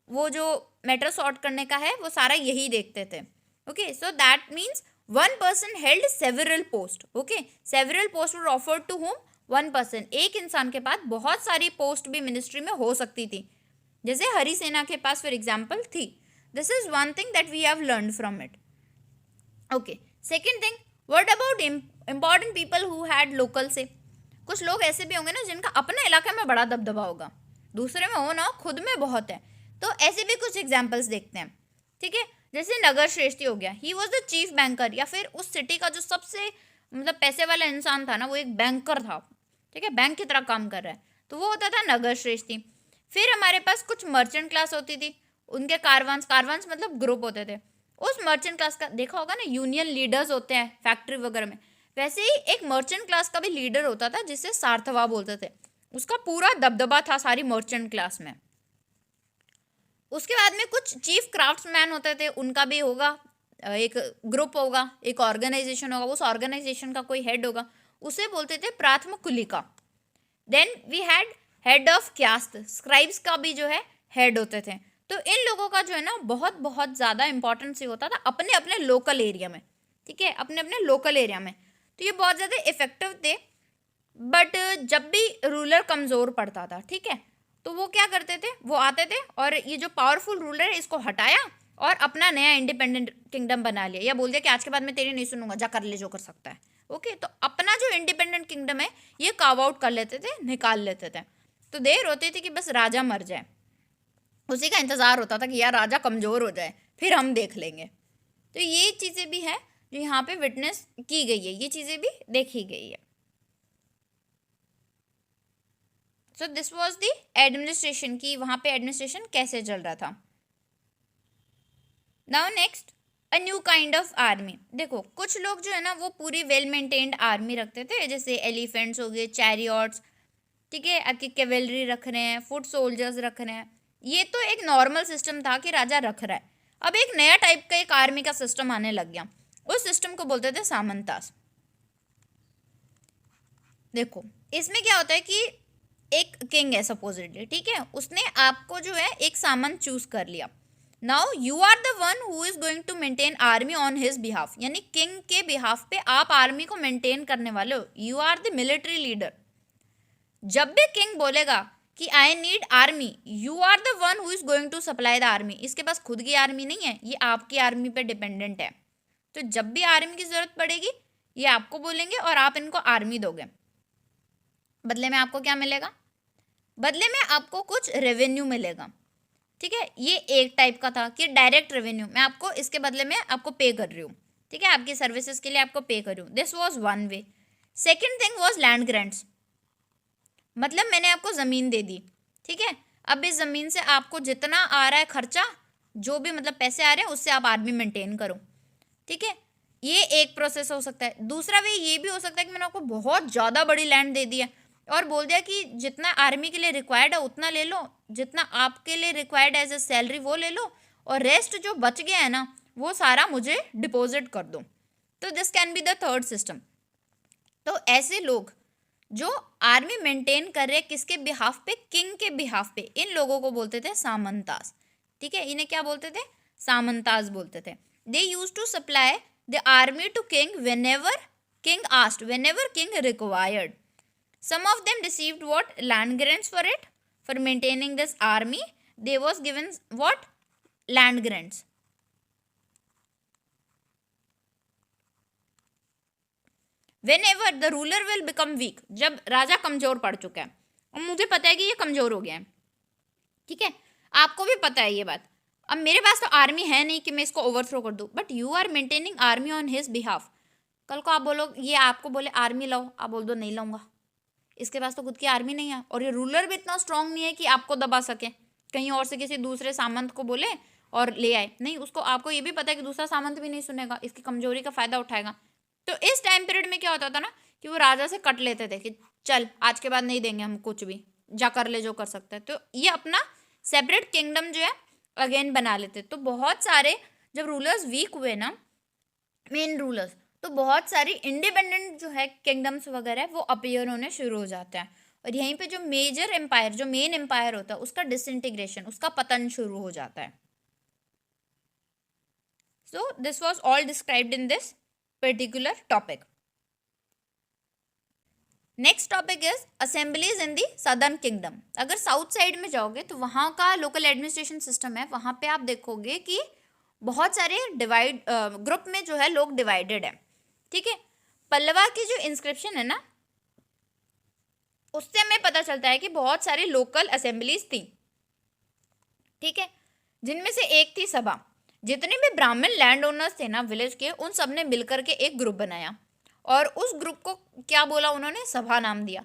वो जो मैटर सॉर्ट करने का है वो सारा यही देखते थे। Okay, so that means one person held several post. Okay, several post were offered to whom, one person, एक इंसान के पास बहुत सारी पोस्ट भी मिनिस्ट्री में हो सकती थी, जैसे हरिसेना के पास फॉर एग्जाम्पल थी। This is one thing that we have learn from it. Okay, second thing, what about important people who had local say. कुछ लोग ऐसे भी होंगे ना जिनका अपने इलाके में बड़ा दबदबा होगा, दूसरे में हो ना हो, खुद में बहुत है। तो ऐसे भी कुछ एग्जाम्पल्स देखते हैं, ठीक है। जैसे नगर श्रेष्ठी हो गया, ही वॉज द चीफ बैंकर, या फिर उस सिटी का जो सबसे मतलब पैसे वाला इंसान था ना, वो एक बैंकर था, ठीक है, बैंक की तरह काम कर रहा है, तो वो होता था नगर श्रेष्ठी। फिर हमारे पास कुछ मर्चेंट क्लास होती थी, उनके कारवांस, कारवांस मतलब ग्रुप होते थे। उस मर्चेंट क्लास का देखा होगा ना, यूनियन लीडर्स होते हैं फैक्ट्री वगैरह में, वैसे ही एक मर्चेंट क्लास का भी लीडर होता था जिसे सार्थवा बोलते थे। उसका पूरा दबदबा था सारी मर्चेंट क्लास में। उसके बाद में कुछ चीफ क्राफ्ट्समैन होते थे, उनका भी होगा एक ग्रुप होगा, एक ऑर्गेनाइजेशन होगा, उस ऑर्गेनाइजेशन का कोई हेड होगा, उसे बोलते थे प्राथमिक कुलिका। Then we had head of Kayasth, scribes का भी जो है हेड होते थे। तो इन लोगों का जो है ना बहुत बहुत ज़्यादा इंपॉर्टेंस ही होता था अपने अपने लोकल एरिया में, ठीक है, अपने अपने लोकल एरिया में। तो ये बहुत ज़्यादा इफेक्टिव थे। बट जब भी रूलर कमज़ोर पड़ता था, ठीक है, तो वो क्या करते थे, वो आते थे और ये जो पावरफुल रूलर है इसको हटाया और अपना नया इंडिपेंडेंट किंगडम बना लिया, या बोल दिया कि आज के बाद मैं तेरी नहीं सुनूंगा, जा कर ले जो कर सकता है। ओके, तो अपना जो इंडिपेंडेंट किंगडम है ये कार्व आउट कर लेते थे, निकाल लेते थे। तो देर होती थी कि बस राजा मर जाए, उसी का इंतजार होता था कि यार राजा कमज़ोर हो जाए फिर हम देख लेंगे। तो ये चीज़ें भी है जो यहाँ पे विटनेस की गई है, ये चीज़ें भी देखी गई है। So this was the administration, की वहाँ पे एडमिनिस्ट्रेशन कैसे चल रहा था। Now next, a new kind of army. देखो कुछ लोग जो है ना वो पूरी वेल मेंटेन्ड आर्मी रखते थे, जैसे एलिफेंट्स हो गए, चैरियट्स, ठीक है, आपकी कैवेलरी रख रहे हैं, फुट सोल्जर्स रख रहे हैं। ये तो एक नॉर्मल सिस्टम था कि राजा रख रहा है। अब एक नया टाइप का एक आर्मी का सिस्टम आने लग गया, उस सिस्टम को बोलते थे सामंतास। देखो इसमें क्या होता है कि एक किंग है सपोजिटली, ठीक है, उसने आपको जो है एक सामंत चूज कर लिया। Now you are the one who is going to maintain army on his behalf, यानी किंग के बिहाफ पे आप आर्मी को मेंटेन करने वाले हो, you are the military leader. जब भी किंग बोलेगा कि I need army, you are the one who is going to supply the army. इसके पास खुद की आर्मी नहीं है, ये आपकी आर्मी पे डिपेंडेंट है। तो जब भी आर्मी की जरूरत पड़ेगी ये आपको बोलेंगे और आप इनको आर्मी दोगे। बदले में आपको क्या मिलेगा, बदले में आपको कुछ रेवेन्यू मिलेगा, ठीक है। ये एक टाइप का था कि डायरेक्ट रेवेन्यू, मैं आपको इसके बदले में आपको पे कर रही हूँ, ठीक है, आपकी सर्विसेज के लिए आपको पे कर रही हूँ। This was one way. Second thing was land grants, मतलब मैंने आपको ज़मीन दे दी, ठीक है, अब इस ज़मीन से आपको जितना आ रहा है खर्चा, जो भी मतलब पैसे आ रहे हैं उससे आप आर्मी मेंटेन करो, ठीक है। ये एक प्रोसेस हो सकता है। दूसरा वे ये भी हो सकता है कि मैंने आपको बहुत ज़्यादा बड़ी लैंड दे दी है और बोल दिया कि जितना आर्मी के लिए रिक्वायर्ड है उतना ले लो, जितना आपके लिए रिक्वायर्ड है एज ए सैलरी वो ले लो, और रेस्ट जो बच गया है ना वो सारा मुझे डिपॉजिट कर दो। तो this can be the third system. तो ऐसे लोग जो आर्मी मेंटेन कर रहे किसके बिहाफ पे, किंग के बिहाफ पे, इन लोगों को बोलते थे सामंतास, ठीक है, इन्हें क्या बोलते थे, सामंतास बोलते थे। They use to supply the army to king whenever king asked, whenever king required. Some of them received what? Land grants for it. For maintaining this army, they was given what? Land grants. Whenever the ruler will become weak, जब राजा कमजोर पड़ चुका है, और मुझे पता है कि ये कमजोर हो गया है, ठीक है, आपको भी पता है ये बात। अब मेरे पास तो आर्मी है नहीं कि मैं इसको ओवरथ्रो कर दूं, but you are maintaining army on his behalf. कल को आप बोलो, ये आपको बोले आर्मी लाओ, आप बोल दो नहीं लाऊंगा, इसके पास तो खुद की आर्मी नहीं है, और ये रूलर भी इतना स्ट्रांग नहीं है कि आपको दबा सके, कहीं और से किसी दूसरे सामंत को बोले और ले आए, नहीं, उसको आपको ये भी पता है कि दूसरा सामंत भी नहीं सुनेगा, इसकी कमजोरी का फायदा उठाएगा। तो इस टाइम पीरियड में क्या होता था ना कि वो राजा से कट लेते थे कि चल आज के बाद नहीं देंगे हम कुछ भी, जा कर ले जो कर सकते हैं। तो ये अपना सेपरेट किंगडम जो है अगेन बना लेते। तो बहुत सारे जब रूलर्स वीक हुए ना, मेन रूलर्स, तो बहुत सारी इंडिपेंडेंट जो है किंगडम्स वगैरह वो अपीयर होने शुरू हो जाते हैं, और यहीं पे जो मेजर एम्पायर, जो मेन एम्पायर होता है, उसका डिसइंटीग्रेशन, उसका पतन शुरू हो जाता है. So this was all described in this particular topic. Next topic is assemblies in the southern kingdom. अगर साउथ साइड में जाओगे तो वहाँ का लोकल एडमिनिस्ट्रेशन सिस्टम है, वहाँ पे आप देखोगे कि बहुत सारे डिवाइड ग्रुप में जो है लोग डिवाइडेड है. ठीक है, पल्लवा की जो इंस्क्रिप्शन है ना, उससे हमें पता चलता है कि बहुत सारी लोकल असेंबलीज थी. ठीक है, जिनमें से एक थी सभा. जितने भी ब्राह्मण लैंड ओनर्स थे ना विलेज के, उन सब ने मिलकर के एक ग्रुप बनाया, और उस ग्रुप को क्या बोला उन्होंने, सभा नाम दिया.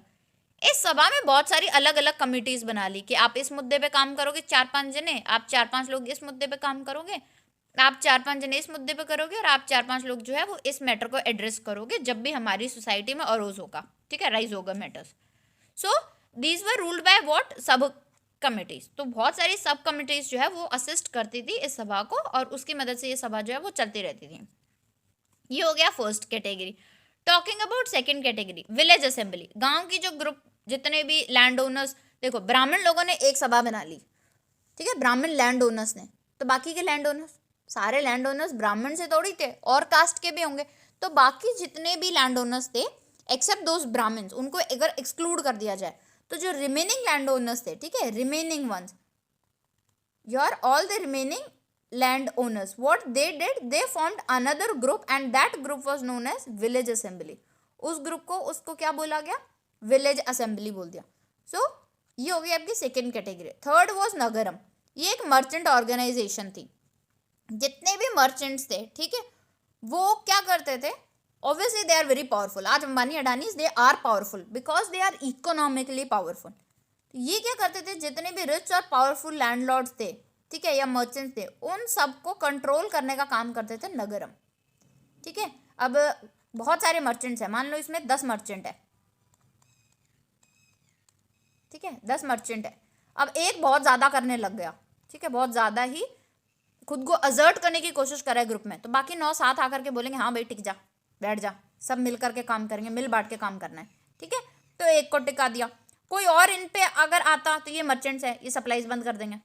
इस सभा में बहुत सारी अलग अलग कमिटीज बना ली कि आप इस मुद्दे पे काम करोगे 4-5 जने, आप 4-5 लोग इस मुद्दे पे काम करोगे, आप 4-5 जने इस मुद्दे पे करोगे, और आप 4-5 लोग जो है वो इस मैटर को एड्रेस करोगे जब भी हमारी सोसाइटी में अरोज होगा. ठीक है, राइज होगा matters. So these were ruled by what, सब कमिटीज. तो बहुत सारी सब कमिटीज जो है वो असिस्ट करती थी इस सभा को, और उसकी मदद से ये सभा जो है वो चलती रहती थी. ये हो गया first category. Talking about second category, village assembly. गांव की जो ग्रुप, जितने भी लैंड ओनर्स, देखो ब्राह्मण लोगों ने एक सभा बना ली. ठीक है, ब्राह्मण लैंड ओनर्स ने, तो बाकी के लैंड ओनर्स, सारे लैंड ओनर्स ब्राह्मण से थोड़ी थे, और कास्ट के भी होंगे. तो बाकी जितने भी लैंड ओनर्स थे एक्सेप्ट दोज ब्राह्मण्स, उनको अगर एक्सक्लूड कर दिया जाए, तो जो रिमेनिंग लैंड ओनर्स थे, ठीक है, remaining ones, your all the remaining land owners, what they did, they formed another group and that group was known as village assembly. उस ग्रुप को, उसको क्या बोला गया, विलेज असेंबली बोल दिया. सो ये हो गई आपकी सेकेंड कैटेगरी. थर्ड वाज नगरम. ये एक मर्चेंट ऑर्गेनाइजेशन थी. जितने भी मर्चेंट्स थे, ठीक है, वो क्या करते थे, obviously they are very powerful. आज Ambani Adani they are powerful because they are economically powerful. ये क्या करते थे, जितने भी रिच और पावरफुल लैंडलॉर्ड्स थे, ठीक है, या मर्चेंट्स थे, उन सबको कंट्रोल करने का काम करते थे नगरम. ठीक है, अब बहुत सारे मर्चेंट्स हैं, मान लो इसमें 10 मर्चेंट है. ठीक है, 10 मर्चेंट है. अब एक बहुत ज़्यादा करने लग गया. ठीक है, बहुत ज़्यादा ही खुद को अजर्ट करने की कोशिश कर रहा है ग्रुप में, तो बाकी 9 साथ आकर के बोलेंगे हाँ भाई टिक जा, बैठ जा, सब मिल करके काम करेंगे, मिल बांट के काम करना है. ठीक है, तो एक को टिका दिया. कोई और इन पे अगर आता तो ये मर्चेंट्स है, ये सप्लाईज बंद कर देंगे,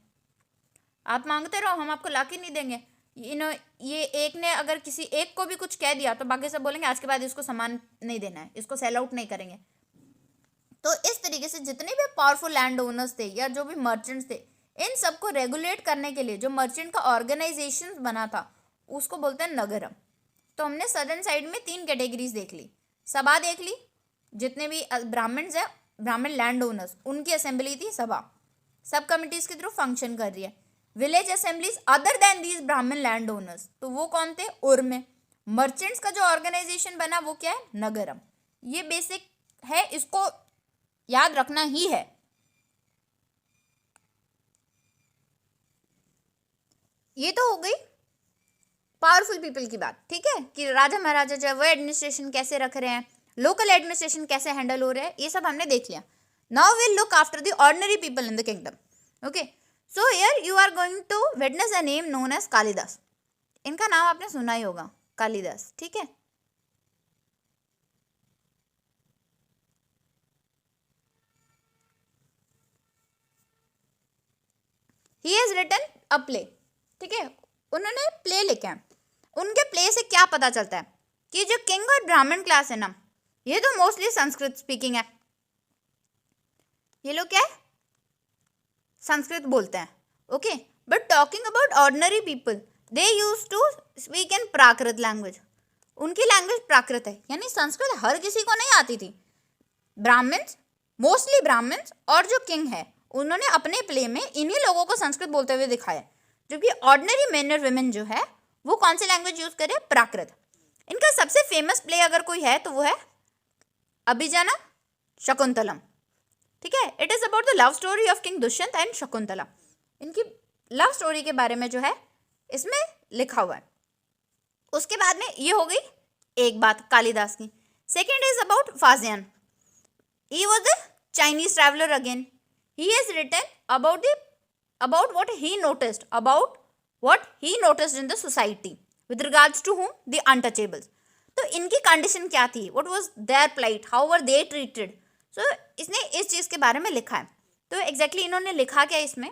आप मांगते रहो, हम आपको ला के नहीं देंगे. ये एक ने अगर किसी एक को भी कुछ कह दिया तो बाकी सब बोलेंगे आज के बाद इसको सामान नहीं देना है, इसको सेल आउट नहीं करेंगे. तो इस तरीके से जितने भी पावरफुल लैंड ओनर्स थे या जो भी मर्चेंट्स थे, इन सबको रेगुलेट करने के लिए जो मर्चेंट का ऑर्गेनाइजेशन बना था, उसको बोलते हैं नगरम. तो हमने सदर्न साइड में 3 कैटेगरीज देख ली. सभा देख ली, जितने भी ब्राह्मण्स हैं, ब्राह्मण लैंड ओनर्स, उनकी असेंबली थी सभा, सब कमिटीज के थ्रू फंक्शन कर रही है. Village assemblies other than these ब्राह्मण लैंड ओनर्स, तो वो कौन थे, उर्मे. मर्चेंट्स का जो ऑर्गेनाइजेशन बना वो क्या है, नगरम. ये बेसिक है, इसको याद रखना ही है. ये तो हो गई पावरफुल पीपल की बात. ठीक है, कि राजा महाराजा जो है वो एडमिनिस्ट्रेशन कैसे रख रहे हैं, लोकल एडमिनिस्ट्रेशन कैसे हैंडल हो रहा है, ये सब हमने देख लिया. Now will look after the ordinary people in the kingdom. Okay, so here you are going to witness a name known as Kalidas. इनका नाम आपने सुना ही होगा, कालिदास. ठीक है, he has written a play. ठीक है, उन्होंने प्ले लिखा है. उनके प्ले से क्या पता चलता है कि जो किंग और ब्राह्मण क्लास है ना, ये तो मोस्टली संस्कृत स्पीकिंग है. ये लोग क्या है, संस्कृत बोलते हैं. Okay, but talking about ordinary people, they use to speak in Prakrit language. उनकी लैंग्वेज प्राकृत है, यानी संस्कृत हर किसी को नहीं आती थी. ब्राह्मण्स, मोस्टली ब्राह्मण्स और जो किंग है, उन्होंने अपने प्ले में इन्हीं लोगों को संस्कृत बोलते हुए दिखाया. जबकि ऑर्डिनरी मेन और वुमेन जो है वो कौन सी लैंग्वेज यूज करे, प्राकृत. इनका सबसे फेमस प्ले अगर कोई है तो वो है अभिजाना शकुंतलम. ठीक है, it is about the love story of king Dushyant and Shakuntala. इनकी लव स्टोरी के बारे में जो है इसमें लिखा हुआ है. उसके बाद में ये हो गई एक बात कालिदास की. Second is about Faxian. He was the Chinese traveller again. He has written about what he noticed in the society with regards to whom, the untouchables. तो इनकी कंडीशन क्या थी, what was their plight, how were they treated. So इसने इस चीज़ के बारे में लिखा है। तो एग्जैक्टली इन्होंने लिखा क्या इसमें,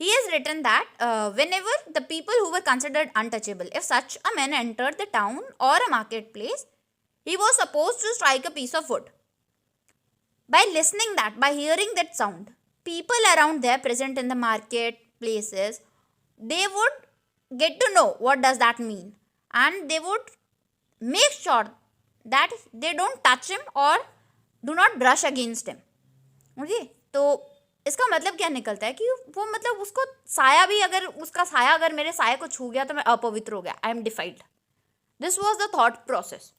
he has written that whenever the people who were considered untouchable, if such a man entered the town or a marketplace, he was supposed to strike a piece of wood. By listening that, by hearing that sound, people around there present in the market places, they would get to know what does that mean, and they would make sure that they don't touch him or do not brush against him. Okay, तो इसका मतलब क्या निकलता है कि वो मतलब उसको साया भी, अगर उसका साया अगर मेरे साये को छू गया तो मैं अपवित्र हो गया, I am defiled. This was the thought process.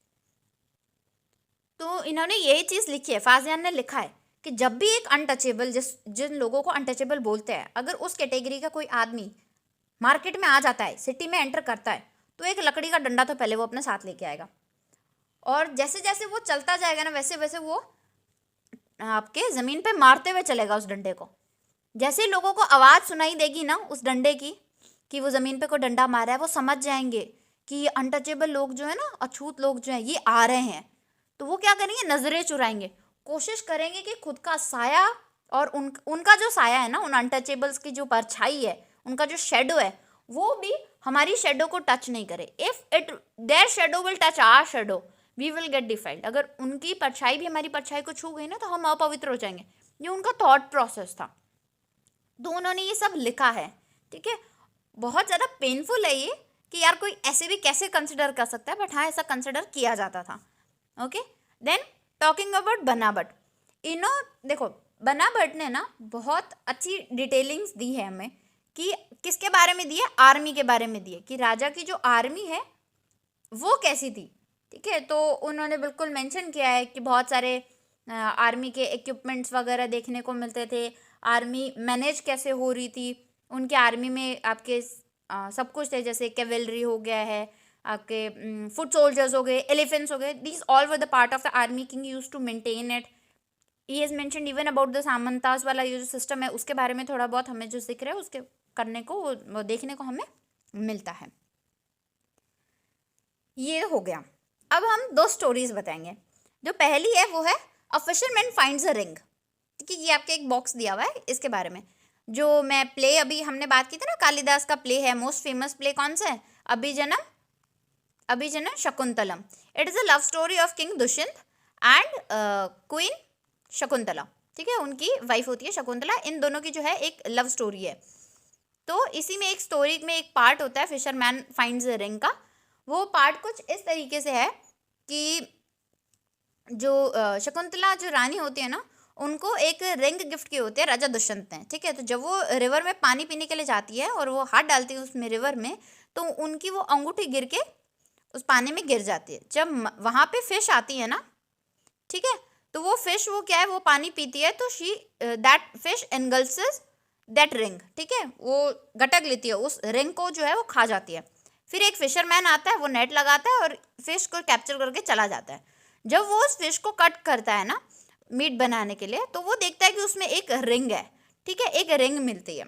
तो इन्होंने यही चीज़ लिखी है, फाजियान ने लिखा है कि जब भी एक अनटचेबल, जिन लोगों को अनटचेबल बोलते हैं, अगर उस कैटेगरी का कोई आदमी मार्केट में आ जाता है, सिटी में एंटर करता है, तो एक लकड़ी का डंडा तो पहले वो अपने साथ लेके आएगा, और जैसे जैसे वो चलता जाएगा ना, वैसे वैसे वो आपके ज़मीन पे मारते हुए चलेगा उस डंडे को। जैसे ही लोगों को आवाज़ सुनाई देगी ना उस डंडे की कि वो ज़मीन पे कोई डंडा मारा है, वो समझ जाएंगे कि ये अनटचेबल लोग जो है ना, अछूत लोग जो हैं, ये आ रहे हैं। तो वो क्या करेंगे, नज़रें चुराएंगे, कोशिश करेंगे कि खुद का साया और उनका जो साया है ना, उन अनटचेबल्स की जो परछाई है, उनका जो शेडो है, वो भी हमारी शेडो को टच नहीं करे। If it their shadow will touch our shadow, we will get defiled. अगर उनकी परछाई भी हमारी परछाई को छू गई ना, तो हम अपवित्र हो जाएंगे। ये उनका थॉट प्रोसेस था। तो उन्होंने ये सब लिखा है, ठीक है। बहुत ज़्यादा पेनफुल है ये कि यार कोई ऐसे भी कैसे कंसिडर कर सकता है, बट हाँ ऐसा कंसिडर किया जाता था। ओके, देन टॉकिंग अबाउट बन्ना भट्ट। देखो बन्ना भट्ट ने ना बहुत अच्छी डिटेलिंग्स दी है हमें कि किसके बारे में दी है, आर्मी के बारे में दी है, कि राजा की जो आर्मी है वो कैसी थी, ठीक है। तो उन्होंने बिल्कुल मेंशन किया है कि बहुत सारे आर्मी के इक्विपमेंट्स वगैरह देखने को मिलते थे, आर्मी मैनेज कैसे हो रही थी, उनके आर्मी में आपके सब कुछ थे, जैसे कैवेलरी हो गया है, आपके फुट सोल्जर्स हो गए, एलिफेंट्स हो गए, these all were the part of the army, king use to maintain it. He has mentioned even about the samantas वाला ये जो सिस्टम है, उसके बारे में थोड़ा बहुत हमें जो जिक्र है उसके करने को, वो देखने को हमें मिलता है। ये हो गया। अब हम दो स्टोरीज बताएंगे। जो पहली है वो है a fisherman finds a ring, ठीक है। ये आपके एक बॉक्स दिया हुआ है, इसके बारे में जो मैं प्ले अभी हमने बात की थी ना, कालिदास का प्ले है, मोस्ट फेमस प्ले कौन सा है, Abhijnanam Shakuntalam. It is a love story of king Dushyant and queen Shakuntala, ठीक है। उनकी वाइफ होती है शकुंतला, इन दोनों की जो है एक लव स्टोरी है। तो इसी में एक स्टोरी में एक पार्ट होता है फिशरमैन फाइंड्स अ रिंग का। वो पार्ट कुछ इस तरीके से है कि जो शकुंतला जो रानी होती है ना, उनको एक रिंग गिफ्ट की होती है राजा दुष्यंत ने, ठीक है। तो जब वो रिवर में पानी पीने के लिए जाती है और वो हाथ डालती है उसमें रिवर में, तो उनकी वो अंगूठी गिर के उस पानी में गिर जाती है। जब वहाँ पे फिश आती है ना, ठीक है, तो वो फिश वो क्या है, वो पानी पीती है, तो she that fish engulfs that ring, ठीक है, वो गटक लेती है उस रिंग को, जो है वो खा जाती है। फिर एक फिशरमैन आता है, वो नेट लगाता है और फिश को कैप्चर करके चला जाता है। जब वो उस फिश को कट करता है ना मीट बनाने के लिए, तो वो देखता है कि उसमें एक रिंग है, ठीक है, एक रिंग मिलती है।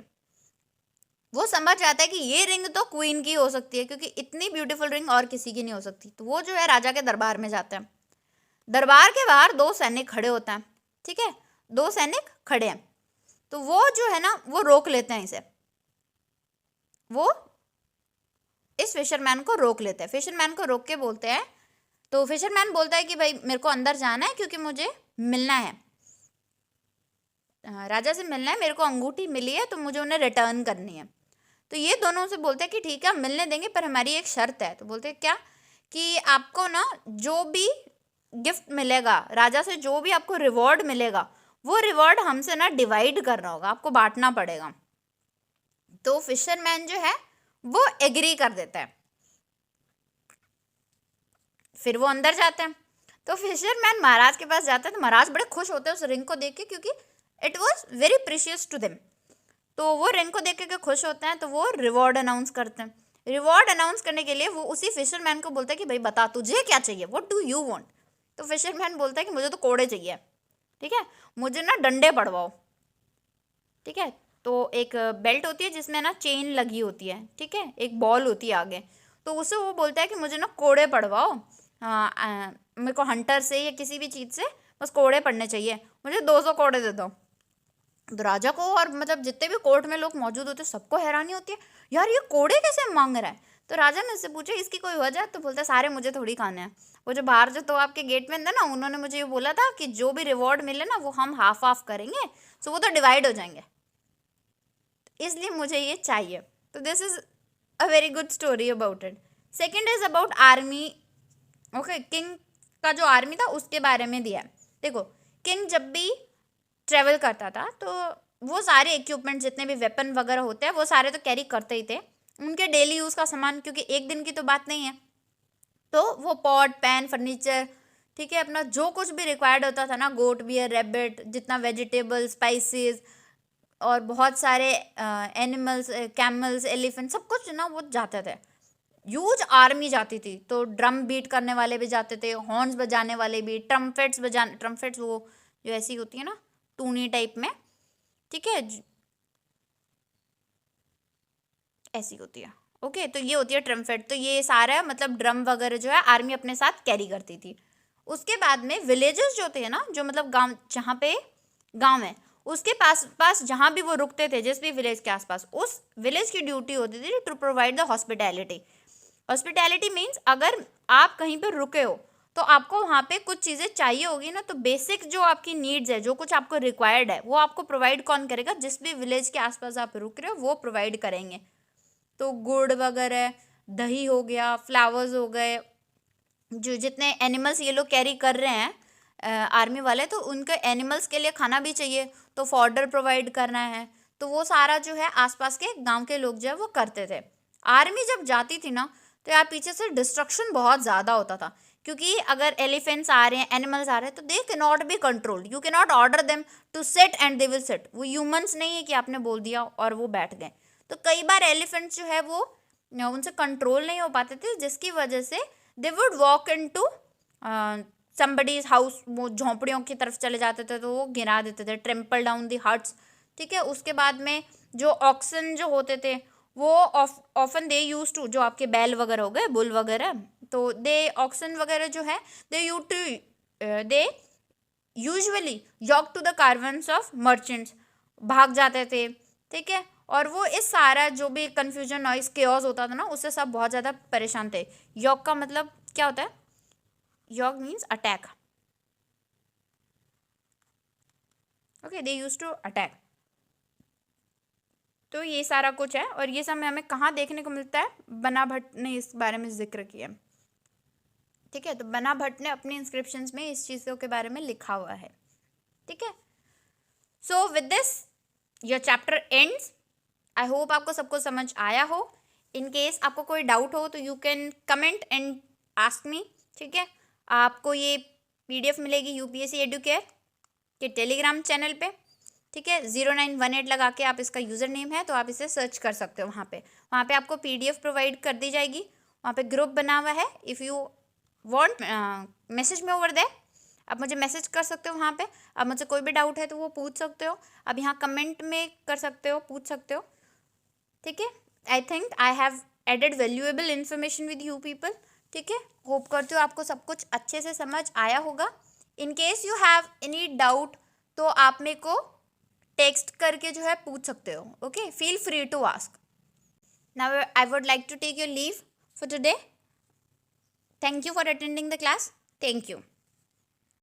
वो समझ जाता है कि ये रिंग तो क्वीन की हो सकती है, क्योंकि इतनी ब्यूटीफुल रिंग और किसी की नहीं हो सकती। तो वो जो है राजा के दरबार में जाता है। दरबार के बाहर दो सैनिक खड़े होते हैं, ठीक है, दो सैनिक खड़े हैं। तो वो जो है ना, वो रोक लेते हैं इसे, वो इस फिशरमैन को रोक लेते हैं। फिशरमैन को रोक के बोलते हैं, तो फिशरमैन बोलता है कि भाई मेरे को अंदर जाना है क्योंकि मुझे मिलना है, राजा से मिलना है, मेरे को अंगूठी मिली है तो मुझे उन्हें रिटर्न करनी है। तो ये दोनों से बोलते हैं कि ठीक है हम मिलने देंगे, पर हमारी एक शर्त है। तो बोलते हैं क्या, कि आपको ना जो भी गिफ्ट मिलेगा राजा से, जो भी आपको रिवॉर्ड मिलेगा, वो रिवॉर्ड हमसे ना डिवाइड करना होगा, आपको बांटना पड़ेगा। तो फिशरमैन जो है वो एग्री कर देता है। फिर वो अंदर जाते हैं। तो फिशरमैन महाराज के पास जाता है, तो महाराज बड़े खुश होते हैं उस रिंग को देख के, क्योंकि it was very precious to them. तो वो रिंग को देख के खुश होते हैं, तो वो रिवॉर्ड अनाउंस करते हैं। रिवॉर्ड अनाउंस करने के लिए वो उसी फिशरमैन को बोलता है कि भाई बता तुझे क्या चाहिए, व्हाट डू यू वांट। तो फिशरमैन बोलता है कि मुझे तो कोड़े चाहिए, ठीक है, मुझे ना डंडे पड़वाओ, ठीक है। तो एक बेल्ट होती है जिसमें ना चेन लगी होती है, ठीक है, एक बॉल होती है आगे, तो उसे वो बोलता है कि मुझे ना कोड़े पड़वाओ, मेरे को हंटर से या किसी भी चीज़ से बस कोड़े पड़ने चाहिए, मुझे 200 कोड़े दे दो। तो राजा को और मतलब जितने भी कोर्ट में लोग मौजूद होते सबको हैरानी होती है, यार ये कोड़े कैसे मांग रहा है। तो राजा ने उससे पूछा इसकी कोई वजह, तो बोलता है सारे मुझे थोड़ी खाने हैं। वो जो बाहर जो तो आपके गेट में थे ना, उन्होंने मुझे ये बोला था कि जो भी रिवॉर्ड मिले ना वो हम हाफ हाफ करेंगे, सो वो तो डिवाइड हो जाएंगे, इसलिए मुझे ये चाहिए। तो this is a very good story about it. Second is about army. Okay, king का जो आर्मी था उसके बारे में दिया है। देखो, किंग जब भी ट्रेवल करता था तो वो सारे इक्विपमेंट जितने भी वेपन वगैरह होते हैं वो सारे तो कैरी करते ही थे, उनके डेली यूज़ का सामान, क्योंकि एक दिन की तो बात नहीं है। तो वो पॉट पैन फर्नीचर, ठीक है, अपना जो कुछ भी रिक्वायर्ड होता था ना, गोट बियर रैबिट, जितना वेजिटेबल स्पाइसेस और बहुत सारे एनिमल्स, कैमल्स, एलिफेंट, सब कुछ ना वो जाते थे। ह्यूज आर्मी जाती थी। तो ड्रम बीट करने वाले भी जाते थे, हॉर्न्स बजाने वाले भी, ट्रम्पेट्स बजाने, ट्रम्पेट्स वो जो ऐसी होती है ना टूनी टाइप में, ठीक है, ऐसी होती है। ओके, तो ये होती है ट्रम्पेट। तो ये सारा मतलब ड्रम वगैरह जो है आर्मी अपने साथ कैरी करती थी। उसके बाद में विलेजेस जो थे ना, जो मतलब गांव, जहाँ पे गांव है उसके पास पास जहाँ भी वो रुकते थे, जिस भी विलेज के आसपास, उस विलेज की ड्यूटी होती थी to provide the hospitality. Hospitality means अगर आप कहीं पर रुके हो तो आपको वहाँ पे कुछ चीज़ें चाहिए होगी ना, तो बेसिक जो आपकी नीड्स है, जो कुछ आपको रिक्वायर्ड है, वो आपको प्रोवाइड कौन करेगा? जिस भी विलेज के आसपास आप रुक रहे हो वो प्रोवाइड करेंगे। तो गुड़ वगैरह, दही हो गया, फ्लावर्स हो गए, जो जितने एनिमल्स ये लोग कैरी कर रहे हैं आर्मी वाले, तो उनके एनिमल्स के लिए खाना भी चाहिए, तो फॉडर प्रोवाइड करना है। तो वो सारा जो है आसपास के गांव के लोग जो है वो करते थे। आर्मी जब जाती थी ना तो यार पीछे से डिस्ट्रक्शन बहुत ज़्यादा होता था, क्योंकि अगर एलिफेंट्स आ रहे हैं, एनिमल्स आ रहे हैं, तो they can not be controlled, you can not order them to sit and they will sit. वो ह्यूमंस नहीं है कि आपने बोल दिया और वो बैठ गए। तो कई बार एलिफेंट्स जो है वो उनसे कंट्रोल नहीं हो पाते थे, जिसकी वजह से they would walk in to somebody's house, वो झोंपड़ियों की तरफ चले जाते थे तो वो गिरा देते थे, ट्रेम्पल डाउन दी हट्स, ठीक है। उसके बाद में जो ऑक्सन जो होते थे वो ऑफन दे यूज टू, जो आपके बैल वगैरह हो गए, बुल वगैरह, तो दे ऑक्सन वगैरह जो है they use to they usually yoke to the caravans of merchants, भाग जाते थे, ठीक है। और वो इस सारा जो भी कन्फ्यूजन नॉइस केओस होता था ना, उससे सब बहुत ज़्यादा परेशान थे। यॉक का मतलब क्या होता है? यॉक means attack. Okay, they use to attack. तो ये सारा कुछ है, और ये सब में हमें कहाँ देखने को मिलता है? बना भट्ट ने इस बारे में जिक्र किया, ठीक है। तो बना भट्ट ने अपने इंस्क्रिप्शंस में इस चीज़ों के बारे में लिखा हुआ है, ठीक है। So with this your chapter ends. I hope आपको सबको समझ आया हो। इन केस आपको कोई डाउट हो तो you can comment and ask me, ठीक है। आपको ये PDF मिलेगी UPSC एडुकेयर के टेलीग्राम चैनल पे, ठीक है। 0918 लगा के आप, इसका यूज़र नेम है, तो आप इसे सर्च कर सकते हो वहाँ पे आपको PDF प्रोवाइड कर दी जाएगी। वहाँ पे ग्रुप बना हुआ है, इफ़ यू वांट मैसेज में ओवर देयर, आप मुझे मैसेज कर सकते हो वहाँ पे। अब मुझसे कोई भी डाउट है तो वो पूछ सकते हो, अब यहाँ कमेंट में कर सकते हो, पूछ सकते हो, ठीक है। I think I have added valuable information with you people, ठीक है। होप करती हूँ आपको सब कुछ अच्छे से समझ आया होगा। In case you have any doubt तो आप मेरे को टेक्स्ट करके जो है पूछ सकते हो, okay. Feel free to ask. Now I would like to take your leave for today. Thank you for attending the class. Thank you.